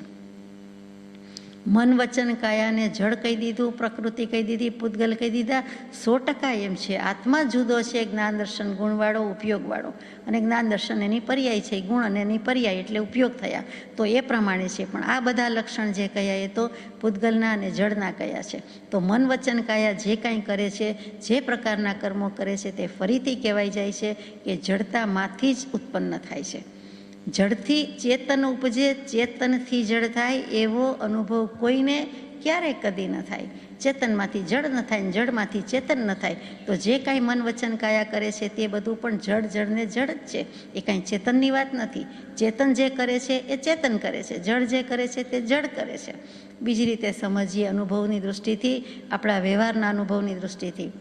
મન વચન કાયાને જળ કહી દીધું, પ્રકૃતિ કહી દીધી, પૂતગલ કહી દીધા. 100% એમ છે, આત્મા જુદો છે, જ્ઞાન દર્શન ગુણવાળો, ઉપયોગવાળો, અને જ્ઞાન દર્શન એની પર્યાય છે, ગુણ અને એની પર્યાય એટલે ઉપયોગ થયા, તો એ પ્રમાણે છે. પણ આ બધા લક્ષણ જે કયા એ તો પૂતગલના અને જળના કયા છે. તો મન વચન કાયા જે કાંઈ કરે છે, જે પ્રકારના કર્મો કરે છે, તે ફરીથી કહેવાય જાય છે કે જડતામાંથી જ ઉત્પન્ન થાય છે. જળથી ચેતન ઉપજે, ચેતનથી જળ થાય એવો અનુભવ કોઈને ક્યારેય કદી ન થાય. ચેતનમાંથી જળ ન થાય, જળમાંથી ચેતન ન થાય. તો જે કાંઈ મન વચન કાયા કરે છે તે બધું પણ જળને જળ જ છે, એ કાંઈ ચેતનની વાત નથી. ચેતન જે કરે છે એ ચેતન કરે છે, જળ જે કરે છે તે જળ કરે છે. બીજી રીતે સમજીએ અનુભવની દૃષ્ટિથી, આપણા વ્યવહારના અનુભવની દૃષ્ટિથી,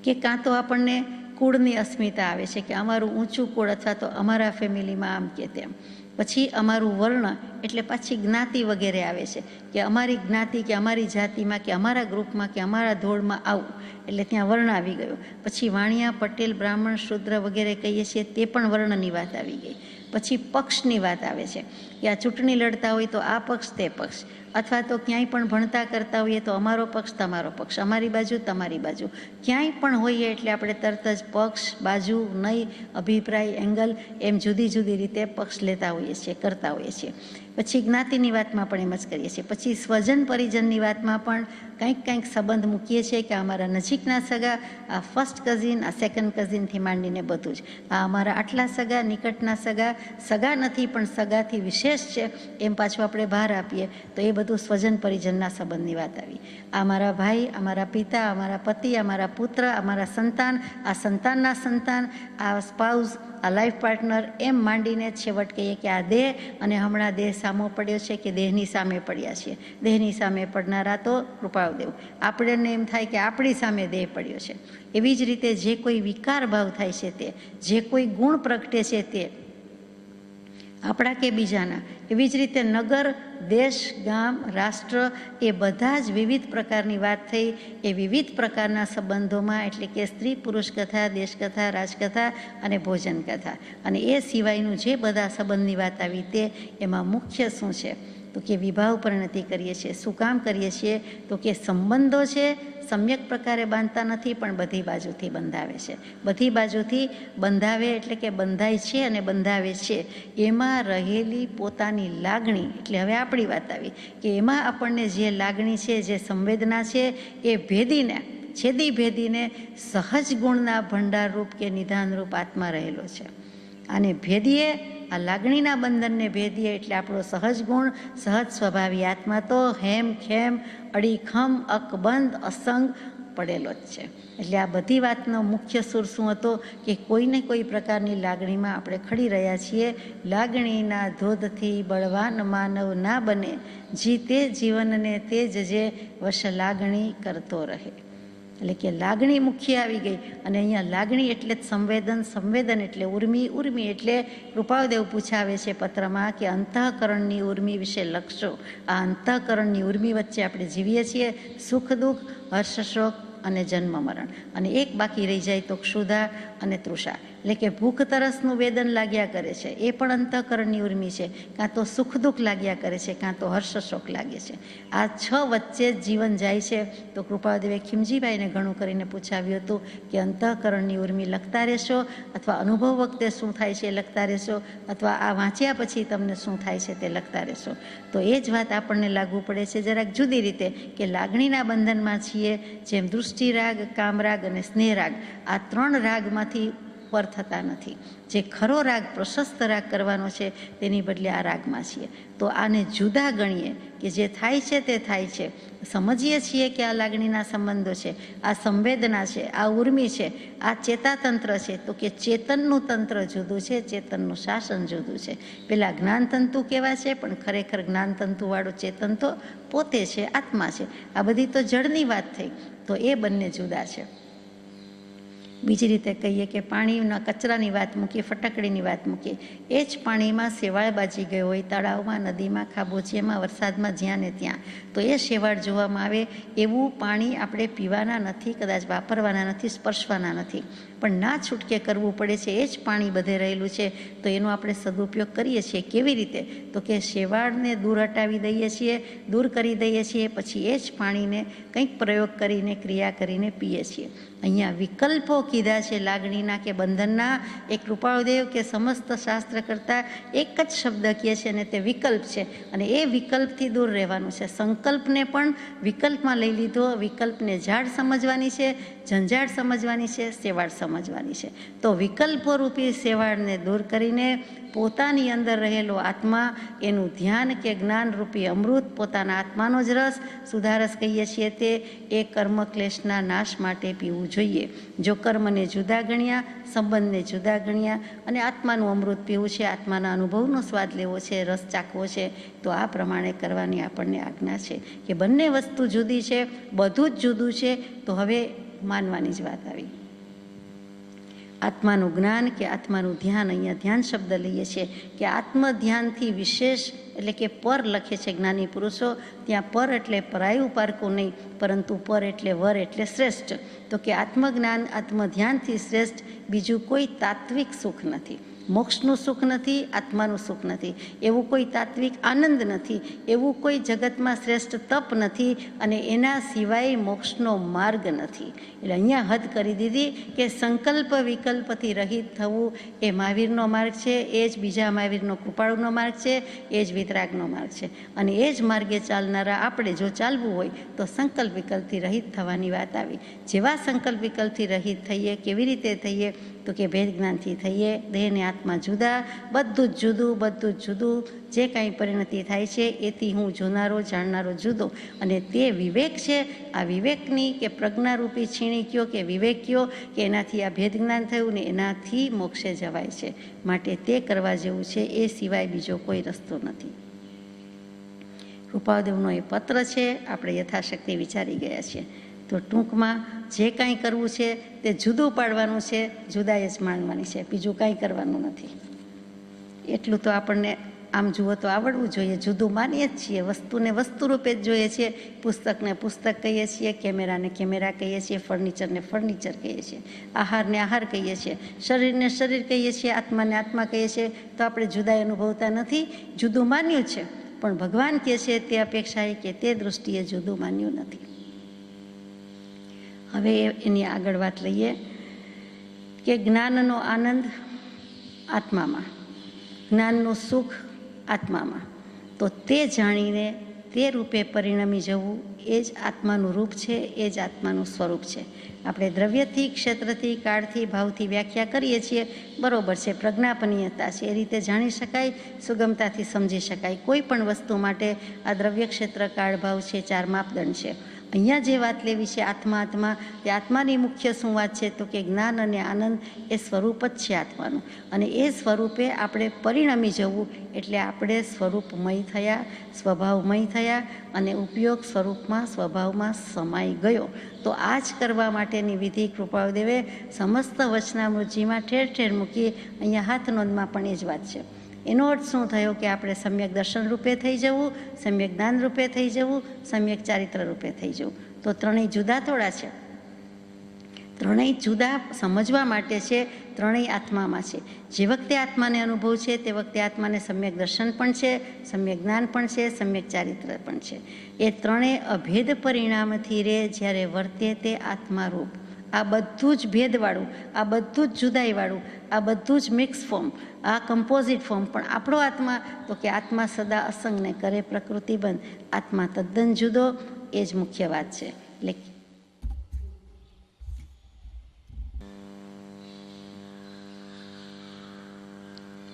કે કાં તો આપણને કુળની અસ્મિતા આવે છે કે અમારું ઊંચું કુળ અથવા તો અમારા ફેમિલીમાં આમ કે તેમ. પછી અમારું વર્ણ એટલે પાછી જ્ઞાતિ વગેરે આવે છે કે અમારી જ્ઞાતિ કે અમારી જાતિમાં કે અમારા ગ્રુપમાં કે અમારા ધોળમાં આવું, એટલે ત્યાં વર્ણ આવી ગયો. પછી વાણિયા, પટેલ, બ્રાહ્મણ, શૂદ્ર વગેરે કહીએ છીએ તે પણ વર્ણની વાત આવી ગઈ. પછી પક્ષની વાત આવે છે કે આ ચૂંટણી લડતા હોય તો આ પક્ષ તે પક્ષ, અથવા તો ક્યાંય પણ ભણતા કરતા હોઈએ તો અમારો પક્ષ તમારો પક્ષ, અમારી બાજુ તમારી બાજુ, ક્યાંય પણ હોઈએ એટલે આપણે તરત જ પક્ષ, બાજુ, નહીં, અભિપ્રાય, એંગલ એમ જુદી જુદી રીતે પક્ષ લેતા હોઈએ છીએ, કરતા હોઈએ છીએ. પછી જ્ઞાતિની વાતમાં પણ એમ જ કરીએ છીએ. પછી સ્વજન પરિજનની વાતમાં પણ કંઈક સંબંધ મૂકીએ છીએ કે અમારા નજીકના સગા, આ ફર્સ્ટ કઝિન, આ સેકન્ડ કઝિનથી માંડીને બધું જ, આ અમારા આટલા સગા, નિકટના સગા, સગા નથી પણ સગાથી વિશેષ છે એમ પાછું આપણે બહાર આપીએ તો એ બધું સ્વજન પરિજનના સંબંધની વાત આવી. આ મારા ભાઈ, અમારા પિતા, અમારા પતિ, અમારા પુત્ર, અમારા સંતાન, આ સંતાનના સંતાન, આ સ્પાઉસ, આ લાઈફ પાર્ટનર, એમ માંડીને છેવટ કહીએ કે આ દેહ, અને હમણાં દેહ સામો પડ્યો છે કે દેહની સામે પડ્યા છીએ. દેહની સામે પડનારા તો કૃપાળુદેવ, આપણને એમ થાય કે આપણી સામે દેહ પડ્યો છે. એવી જ રીતે જે કોઈ વિકાર ભાવ થાય છે તે, જે કોઈ ગુણ પ્રગટે છે તે, આપણા કે બીજાના, એવી જ રીતે નગર, દેશ, ગામ, રાષ્ટ્ર, એ બધા જ વિવિધ પ્રકારની વાત થઈ. એ વિવિધ પ્રકારના સંબંધોમાં, એટલે કે સ્ત્રી પુરુષ કથા, દેશકથા, રાજકથા અને ભોજન કથા, અને એ સિવાયનું જે બધા સંબંધની વાત આવી તે, એમાં મુખ્ય શું છે તો કે વિભાવ પરિણતિ કરીએ છીએ. શું કામ કરીએ છીએ તો કે સંબંધો છે સમ્યક પ્રકારે બાંધતા નથી, પણ બધી બાજુથી બંધાવે છે. બધી બાજુથી બંધાવે એટલે કે બંધાય છે અને બંધાવે છે. એમાં રહેલી પોતાની લાગણી, એટલે હવે આપણી વાત આવી કે એમાં આપણને જે લાગણી છે, જે સંવેદના છે, એ ભેદીને, છેદી ભેદીને સહજ ગુણના ભંડારરૂપ કે નિધાનરૂપ આત્મા રહેલો છે. આને ભેદીએ, આ લાગણીના બંધનને ભેદીએ એટલે આપણો સહજ ગુણ, સહજ સ્વભાવી આત્મા તો હેમ ખેમ, અડીખમ, અકબંધ, અસંગ પડેલો જ છે. એટલે આ બધી વાતનો મુખ્ય સૂર શું હતો કે કોઈને કોઈ પ્રકારની લાગણીમાં આપણે ખડી રહ્યા છીએ. લાગણીના ધોધથી બળવાન માનવ ના બને, જીતે જીવનને તે જ જે વશ લાગણી કરતો રહે. એટલે કે લાગણી મુખ્ય આવી ગઈ. અને અહીંયા લાગણી એટલે જ સંવેદન, સંવેદન એટલે ઉર્મી, ઉર્મી એટલે કૃપાળુદેવ પૂછાવે છે પત્રમાં કે અંતઃકરણની ઉર્મી વિશે લખશો. આ અંતઃકરણની ઉર્મી વચ્ચે આપણે જીવીએ છીએ, સુખ દુઃખ, હર્ષ શોક અને જન્મ મરણ, અને એક બાકી રહી જાય તો ક્ષુધા અને તૃષા, એટલે કે ભૂખ તરસનું વેદન લાગ્યા કરે છે, એ પણ અંતઃકરણની ઉર્મી છે. કાં તો સુખ દુઃખ લાગ્યા કરે છે, કાં તો હર્ષ શોક લાગે છે. આ 6 વચ્ચે જ જીવન જાય છે. તો કૃપાળુદેવે ખીમજીભાઈને ઘણું કરીને પૂછાવ્યું હતું કે અંતઃકરણની ઉર્મી લખતા રહેશો, અથવા અનુભવ વખતે શું થાય છે એ લખતા રહેશો, અથવા આ વાંચ્યા પછી તમને શું થાય છે તે લખતા રહેશો. તો એ જ વાત આપણને લાગુ પડે છે જરાક જુદી રીતે કે લાગણીના બંધનમાં છીએ. જેમ દૃષ્ટિરાગ, કામરાગ અને સ્નેહરાગ, આ 3 રાગમાંથી પર થતા નથી. જે ખરો રાગ, પ્રશસ્ત રાગ કરવાનો છે તેની બદલે આ રાગમાં છીએ. તો આને જુદા ગણીએ કે જે થાય છે તે થાય છે. સમજીએ છીએ કે આ લાગણીના સંબંધો છે, આ સંવેદના છે, આ ઉર્મી છે, આ ચેતાતંત્ર છે. તો કે ચેતનનું તંત્ર જુદું છે, ચેતનનું શાસન જુદું છે. પેલા જ્ઞાનતંતુ કેવા છે, પણ ખરેખર જ્ઞાનતંતુવાળું ચેતન તો પોતે છે, આત્મા છે. આ બધી તો જળની વાત થઈ. તો એ બંને જુદા છે. બીજી રીતે કહીએ કે પાણીના કચરાની વાત મૂકીએ, ફટકડીની વાત મૂકીએ, એ જ પાણીમાં શેવાળ બાજી ગયો હોય, તળાવમાં, નદીમાં, ખાબોચિયામાં, વરસાદમાં, જ્યાં ને ત્યાં, તો એ શેવાળ જોવામાં આવે એવું પાણી આપણે પીવાના નથી, કદાચ વાપરવાના નથી, સ્પર્શવાના નથી, પણ ના છૂટકે કરવું પડે છે. એ જ પાણી બધે રહેલું છે, તો એનો આપણે સદુપયોગ કરીએ છીએ. કેવી રીતે? તો કે શેવાળને દૂર હટાવી દઈએ છીએ, દૂર કરી દઈએ છીએ, પછી એ જ પાણીને કંઈક પ્રયોગ કરીને, ક્રિયા કરીને પીએ છીએ. અહીંયા વિકલ્પો કીધા છે લાગણીના કે બંધનના. એ કૃપાળુદેવ કે સમસ્ત શાસ્ત્ર કરતાં એક જ શબ્દ કહે છે અને તે વિકલ્પ છે, અને એ વિકલ્પથી દૂર રહેવાનું છે. સંકલ્પને પણ વિકલ્પમાં લઈ લીધો. વિકલ્પને ઝાડ સમજવાની છે, ઝંઝાળ સમજવાની છે, શેવાળ સમજવાની છે. તો વિકલ્પો રૂપી શેવાળને દૂર કરીને પોતાની અંદર રહેલો આત્મા, એનું ધ્યાન કે જ્ઞાન રૂપી અમૃત, પોતાના આત્માનો જ રસ, સુધારસ કહીએ છીએ તે, એ કર્મક્લેશના નાશ માટે પીવું જોઈએ. જો કર્મને જુદા ગણ્યા, સંબંધને જુદા ગણ્યા અને આત્માનું અમૃત પીવું છે, આત્માના અનુભવનો સ્વાદ લેવો છે, રસ ચાખવો છે, તો આ પ્રમાણે કરવાની આપણને આજ્ઞા છે. કે બંને વસ્તુ જુદી છે, બધું જ જુદું છે, તો હવે માનવાની જ વાત આવી. આત્માનું જ્ઞાન કે આત્માનું ધ્યાન, અહીંયા ધ્યાન શબ્દ લઈએ છીએ કે આત્મ ધ્યાનથી વિશેષ એટલે કે પર લખે છે જ્ઞાની પુરુષો. ત્યાં પર એટલે પરાયું પારકું નહીં, પરંતુ પર એટલે વર એટલે શ્રેષ્ઠ. તો કે આત્મજ્ઞાન, આત્મધ્યાનથી શ્રેષ્ઠ બીજું કોઈ તાત્વિક સુખ નથી. મોક્ષનું સુખ નથી, આત્માનું સુખ નથી, એવું કોઈ તાત્વિક આનંદ નથી, એવું કોઈ જગતમાં શ્રેષ્ઠ તપ નથી, અને એના સિવાય મોક્ષનો માર્ગ નથી. એટલે અહીંયા હદ કરી દીધી કે સંકલ્પ વિકલ્પથી રહિત થવું એ મહાવીરનો માર્ગ છે, એ જ બીજા મહાવીરનો કૃપાળુનો માર્ગ છે, એ જ વિતરાગનો માર્ગ છે. અને એ જ માર્ગે ચાલનારા આપણે જો ચાલવું હોય તો સંકલ્પ વિકલ્પથી રહિત થવાની વાત આવી. જેવા સંકલ્પ વિકલ્પથી રહિત થઈએ, કેવી રીતે થઈએ? તો કે ભેદ જ્ઞાનથી થઈએ. દેહને આત્મા જુદા, બધું જ જુદું, બધું જ જુદું. જે કાંઈ પરિણતિ થાય છે એથી હું જોનારો, જાણનારો જુદો, અને તે વિવેક છે. આ વિવેકની કે પ્રજ્ઞારૂપી છીણી કયો કે વિવેક કયો કે એનાથી આ ભેદ જ્ઞાન થયું ને એનાથી મોક્ષે જવાય છે. માટે તે કરવા જેવું છે, એ સિવાય બીજો કોઈ રસ્તો નથી. કૃપાળુદેવનો એ પત્ર છે, આપણે યથાશક્તિ વિચારી ગયા છીએ. તો ટૂંકમાં જે કાંઈ કરવું છે તે જુદું પાડવાનું છે, જુદાઈ જ માનવાની છે, બીજું કાંઈ કરવાનું નથી. એટલું તો આપણને આમ જુઓ તો આવડવું જોઈએ. જુદું માનીએ જ છીએ, વસ્તુને વસ્તુ રૂપે જ જોઈએ છીએ. પુસ્તકને પુસ્તક કહીએ છીએ, કેમેરાને કેમેરા કહીએ છીએ, ફર્નિચરને ફર્નિચર કહીએ છીએ, આહારને આહાર કહીએ છીએ, શરીરને શરીર કહીએ છીએ, આત્માને આત્મા કહીએ છીએ. તો આપણે જુદાઈ અનુભવતા નથી, જુદું માન્યું છે, પણ ભગવાન કહે છે તે અપેક્ષાએ કે તે દૃષ્ટિએ જુદું માન્યું નથી. હવે એની આગળ વાત લઈએ કે જ્ઞાનનો આનંદ આત્મામાં, જ્ઞાનનું સુખ આત્મામાં. તો તે જાણીને તે રૂપે પરિણમી જવું એ જ આત્માનું રૂપ છે, એ જ આત્માનું સ્વરૂપ છે. આપણે દ્રવ્યથી, ક્ષેત્રથી, કાળથી, ભાવથી વ્યાખ્યા કરીએ છીએ, બરાબર છે, પ્રજ્ઞાપનીયતા છે, એ રીતે જાણી શકાય, સુગમતાથી સમજી શકાય. કોઈ પણ વસ્તુ માટે આ દ્રવ્ય, ક્ષેત્ર, કાળ, ભાવ છે, 4 માપદંડ છે. અહીંયા જે વાત લેવી છે આત્મા, તે આત્માની મુખ્ય શું વાત છે? તો કે જ્ઞાન અને આનંદ એ સ્વરૂપ જ છે આત્માનું, અને એ સ્વરૂપે આપણે પરિણમી જવું એટલે આપણે સ્વરૂપમય થયા, સ્વભાવમય થયા, અને ઉપયોગ સ્વરૂપમાં, સ્વભાવમાં સમાઈ ગયો. તો આ જ કરવા માટેની વિધિ કૃપાળુદેવે સમસ્ત વચનામૃતજીમાં ઠેર ઠેર મૂકી. અહીંયા હાથ નોંધમાં પણ એ જ વાત છે. એનો અર્થ શું થયો કે આપણે સમ્યક દર્શન રૂપે થઈ જવું, સમ્યક જ્ઞાન રૂપે થઈ જવું, સમ્યક ચારિત્ર રૂપે થઈ જવું. તો ત્રણેય જુદા થોડા છે, ત્રણેય જુદા સમજવા માટે છે, ત્રણેય આત્મામાં છે. જે વખતે આત્માને અનુભવ છે તે વખતે આત્માને સમ્યક દર્શન પણ છે, સમ્યક જ્ઞાન પણ છે, સમ્યક ચારિત્ર પણ છે. એ ત્રણેય અભેદ પરિણામથી રે જ્યારે વર્તે તે આત્મારૂપ. આ બધું જ ભેદવાળું, આ બધું જ જુદાઈવાળું, આ બધું જ મિક્સ ફોર્મ, આ કમ્પોઝિટ ફોર્મ. પણ આપણો આત્મા તો કે આત્મા સદા અસંગને કરે પ્રકૃતિ બંધ. આત્મા તદ્દન જુદો, એ જ મુખ્ય વાત છે. એટલે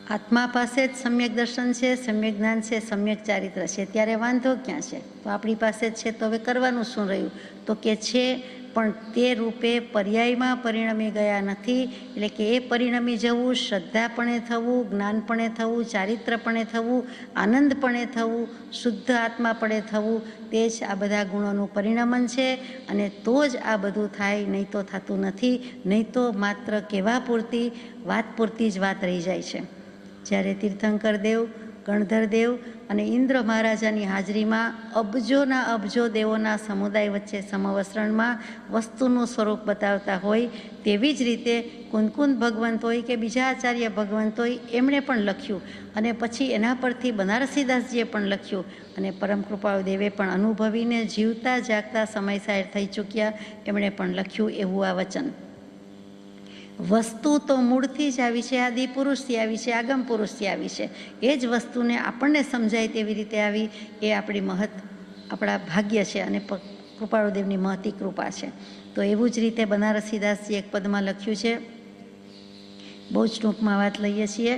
આત્મા પાસે જ સમ્યક દર્શન છે, સમ્યક જ્ઞાન છે, સમ્યક ચારિત્ર છે, ત્યારે વાંધો ક્યાં છે? તો આપણી પાસે જ છે, તો હવે કરવાનું શું રહ્યું? તો કે છે પણ તે રૂપે પર્યાયમાં પરિણમી ગયા નથી. એટલે કે એ પરિણમી જવું, શ્રદ્ધાપણે થવું, જ્ઞાનપણે થવું, ચારિત્રપણે થવું, આનંદપણે થવું, શુદ્ધ આત્માપણે થવું, તે જ આ બધા ગુણોનું પરિણમન છે. અને તો જ આ બધું થાય, નહીં તો થતું નથી. નહીં તો માત્ર કહેવા પૂરતી, વાત પૂરતી જ વાત રહી જાય છે. જ્યારે તીર્થંકર દેવ, ગણધર દેવ અને ઇન્દ્ર મહારાજાની હાજરીમાં અબજોના અબજો દેવોના સમુદાય વચ્ચે સમવસ્ત્રણમાં વસ્તુનું સ્વરૂપ બતાવતા હોય, તેવી જ રીતે કુંદકુંદ ભગવંત હોય કે બીજા આચાર્ય ભગવંત હોય, એમણે પણ લખ્યું. અને પછી એના પરથી બનારસીદાસજીએ પણ લખ્યું. અને પરમ કૃપાળુ દેવે પણ અનુભવીને જીવતા જાગતા સમય સાહેર થઈ ચૂક્યા, એમણે પણ લખ્યું એવું આ વચન. વસ્તુ તો મૂળથી જ આવી છે, આદિ પુરુષથી આવી છે, આગમ પુરુષથી આવી છે. એ જ વસ્તુને આપણને સમજાય તેવી રીતે આવી, એ આપણા ભાગ્ય છે અને કૃપાળુદેવની મહતી કૃપા છે. તો એવું જ રીતે બનારસીદાસજી એક પદમાં લખ્યું છે, બહુ જ ટૂંકમાં વાત લઈએ છીએ.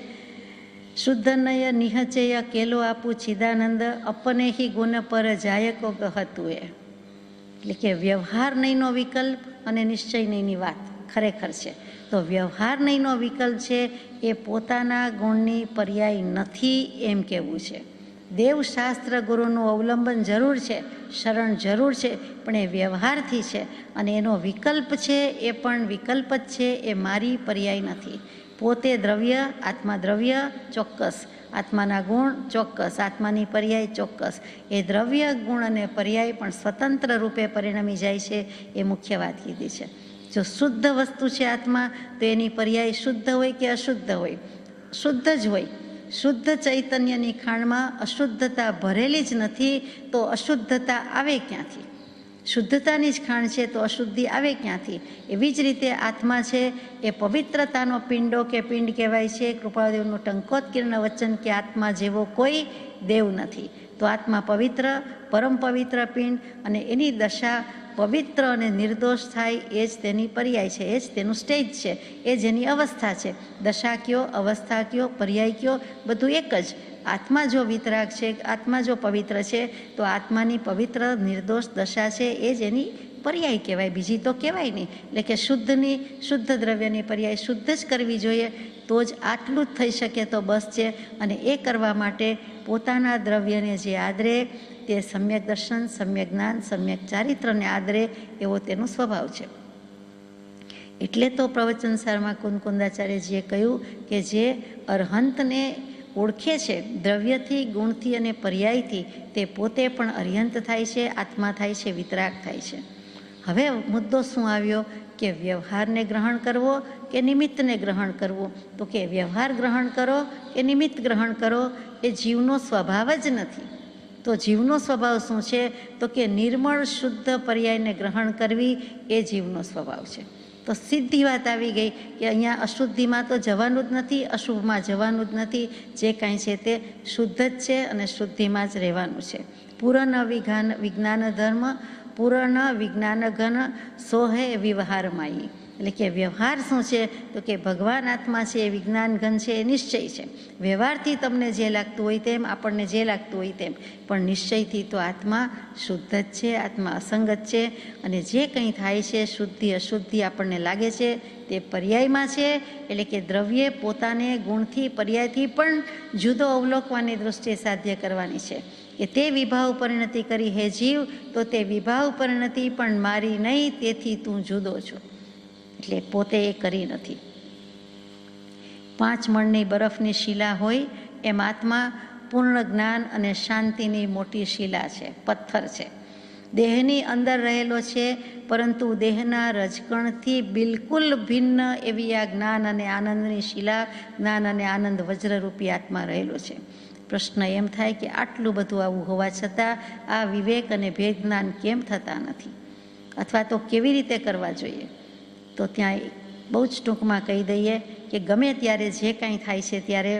શુદ્ધનય નિહચય કેલો આપું ચિદાનંદ અપને હિ ગુણ પર જાયકો ગહતું. એટલે કે વ્યવહાર નહીંનો વિકલ્પ અને નિશ્ચય નહીંની વાત ખરેખર છે. તો વ્યવહાર નહીંનો વિકલ્પ છે એ પોતાના ગુણની પર્યાય નથી એમ કહેવું છે. દેવશાસ્ત્ર ગુરુનું અવલંબન જરૂર છે, શરણ જરૂર છે, પણ એ વ્યવહારથી છે. અને એનો વિકલ્પ છે એ પણ વિકલ્પ જ છે, એ મારી પર્યાય નથી. પોતે દ્રવ્ય, આત્મા દ્રવ્ય ચોક્કસ, આત્માના ગુણ ચોક્કસ, આત્માની પર્યાય ચોક્કસ. એ દ્રવ્ય, ગુણ અને પર્યાય પણ સ્વતંત્ર રૂપે પરિણમી જાય છે, એ મુખ્ય વાત કીધી છે. જો શુદ્ધ વસ્તુ છે આત્મા, તો એની પર્યાય શુદ્ધ હોય કે અશુદ્ધ હોય, શુદ્ધ જ હોય. શુદ્ધ ચૈતન્યની ખાણમાં અશુદ્ધતા ભરેલી જ નથી, તો અશુદ્ધતા આવે ક્યાંથી? શુદ્ધતાની જ ખાણ છે, તો અશુદ્ધિ આવે ક્યાંથી? એવી જ રીતે આત્મા છે એ પવિત્રતાનો પિંડો કે પિંડ કહેવાય છે. કૃપાળુદેવનું ટંકોત્કીર્ણ વચન કે આત્મા જેવો કોઈ દેવ નથી. તો આત્મા પવિત્ર, પરમ પવિત્ર પિંડ, અને એની દશા પવિત્ર અને નિર્દોષ થાય, એ જ તેની પર્યાય છે, એ જ તેનું સ્ટેજ છે, એ જ એની અવસ્થા છે. દશા કયો, અવસ્થા કયો, પર્યાય કયો, બધું એક જ. આત્મા જો વિતરાગ છે, આત્મા જો પવિત્ર છે, તો આત્માની પવિત્ર નિર્દોષ દશા છે, એ જ એની પર્યાય કહેવાય, બીજી તો કહેવાય નહીં. એટલે કે શુદ્ધ દ્રવ્યની પર્યાય શુદ્ધ જ કરવી જોઈએ, તો જ આટલું જ થઈ શકે તો બસ છે. અને એ કરવા માટે પોતાના દ્રવ્યને જે આદરે, તે સમ્યક દર્શન, સમ્યક જ્ઞાન, સમ્યક ચારિત્રને આદરે, એવો તેનો સ્વભાવ છે. એટલે તો પ્રવચનસારમાં કુંદકુંદાચાર્યજીએ કહ્યું કે જે અરહંતને ઓળખે છે દ્રવ્યથી, ગુણથી અને પર્યાયથી, તે પોતે પણ અર્યંત થાય છે, આત્મા થાય છે, વિતરાગ થાય છે. હવે મુદ્દો શું આવ્યો કે વ્યવહારને ગ્રહણ કરવો કે નિમિત્તને ગ્રહણ કરવું? તો કે વ્યવહાર ગ્રહણ કરો કે નિમિત્ત ગ્રહણ કરો, એ જીવનો સ્વભાવ જ નથી. તો જીવનો સ્વભાવ શું છે? તો કે નિર્મળ શુદ્ધ પર્યાયને ગ્રહણ કરવી, એ જીવનો સ્વભાવ છે. તો સીધી વાત આવી ગઈ કે અહીંયા અશુદ્ધિમાં તો જવાનું જ નથી, અશુભમાં જવાનું જ નથી. જે કાંઈ છે તે શુદ્ધ જ છે અને શુદ્ધિમાં જ રહેવાનું છે. પૂર્ણ વિજ્ઞાન ધર્મ, પૂર્ણ વિજ્ઞાન ઘન, સોહે વ્યવહારમાયી. એટલે કે વ્યવહાર શું છે? તો કે ભગવાન આત્મા છે, એ વિજ્ઞાન ઘન છે, એ નિશ્ચય છે. વ્યવહારથી તમને જે લાગતું હોય તેમ, આપણને જે લાગતું હોય તેમ, પણ નિશ્ચયથી તો આત્મા શુદ્ધ જ છે, આત્મા અસંગત છે. અને જે કંઈ થાય છે, શુદ્ધિ અશુદ્ધિ આપણને લાગે છે, તે પર્યાયમાં છે. એટલે કે દ્રવ્ય પોતાને ગુણથી, પર્યાયથી પણ જુદો અવલોકવાની દૃષ્ટિએ સાધ્ય કરવાની છે. કે તે વિભાવ પરિણતિ કરી હે જીવ, તો તે વિભાવ પરિણતિ પણ મારી નહીં, તેથી તું જુદો છો. એટલે પોતે એ કરી નથી. 5 મણની બરફની શિલા હોય એમ આત્મા પૂર્ણ જ્ઞાન અને શાંતિની મોટી શિલા છે, પથ્થર છે. દેહની અંદર રહેલો છે, પરંતુ દેહના રજકણથી બિલકુલ ભિન્ન એવી આ જ્ઞાન અને આનંદની શિલા, જ્ઞાન અને આનંદ વજ્રરૂપી આત્મા રહેલો છે. પ્રશ્ન એમ થાય કે આટલું બધું આવું હોવા છતાં આ વિવેક અને ભેદ જ્ઞાન કેમ થતા નથી, અથવા તો કેવી રીતે કરવા જોઈએ? તો ત્યાં બહુ જ ટૂંકમાં કહી દઈએ કે ગમે ત્યારે જે કાંઈ થાય છે ત્યારે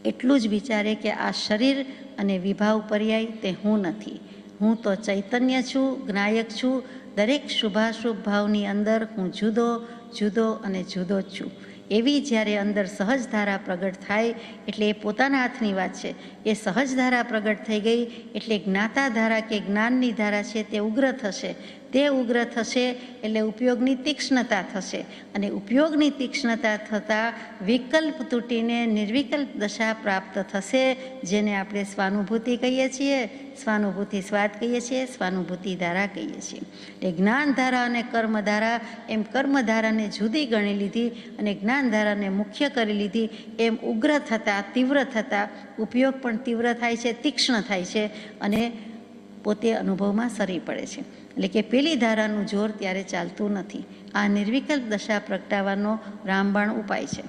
એટલું જ વિચારે કે આ શરીર અને વિભાવ પર્યાય તે હું નથી. હું તો ચૈતન્ય છું, જ્ઞાયક છું. દરેક શુભાશુભ ભાવની અંદર હું જુદો જુદો અને જુદો જ છું. એવી જ્યારે અંદર સહજ ધારા પ્રગટ થાય, એટલે એ પોતાના હાથની વાત છે. એ સહજ ધારા પ્રગટ થઈ ગઈ એટલે જ્ઞાતા ધારા કે જ્ઞાનની ધારા છે તે ઉગ્ર થશે. તે ઉગ્ર થશે એટલે ઉપયોગની તીક્ષ્ણતા થશે, અને ઉપયોગની તીક્ષ્ણતા થતાં વિકલ્પ તૂટીને નિર્વિકલ્પ દશા પ્રાપ્ત થશે, જેને આપણે સ્વાનુભૂતિ કહીએ છીએ, સ્વાનુભૂતિ સ્વાદ કહીએ છીએ, સ્વાનુભૂતિ ધારા કહીએ છીએ. એટલે જ્ઞાનધારા અને કર્મધારા એમ કર્મધારાને જુદી ગણી લીધી અને જ્ઞાનધારાને મુખ્ય કરી લીધી. એમ ઉગ્ર થતાં, તીવ્ર થતાં ઉપયોગ પણ તીવ્ર થાય છે, તીક્ષ્ણ થાય છે અને પોતે અનુભવમાં સરી પડે છે. એટલે કે પેલી ધારાનું જોર ત્યારે ચાલતું નથી. આ નિર્વિકલ્પ દશા પ્રગટાવવાનો રામબાણ ઉપાય છે.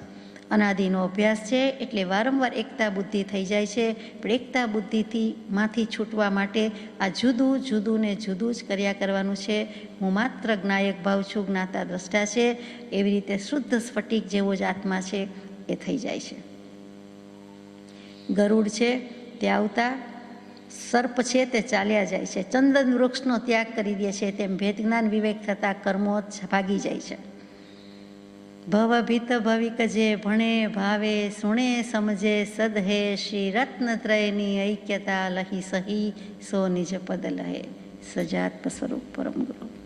અનાદિનો અભ્યાસ છે એટલે વારંવાર એકતા બુદ્ધિ થઈ જાય છે, પણ એકતા બુદ્ધિમાંથી છૂટવા માટે આ જુદું જુદું ને જુદું જ કર્યા કરવાનું છે. હું માત્ર જ્ઞાયક ભાવ છું, જ્ઞાતા દ્રષ્ટા છે, એવી રીતે શુદ્ધ સ્ફટિક જેવો જ આત્મા છે એ થઈ જાય છે. ગરુડ છે તે આવતા, સર્પ છે તે ચાલ્યા જાય છે, ચંદન વૃક્ષનો ત્યાગ કરી દે છે, તેમ ભેદ જ્ઞાન વિવેક થતાં કર્મો ભાગી જાય છે. ભવભીત ભવિક જે ભણે ભાવે સુણે સમજે સદહે, શ્રી રત્નત્રયની ઐક્યતા લહી સહી સો નિજ પદ લહે. સજાત્મ સ્વરૂપ પરમ ગુરુ.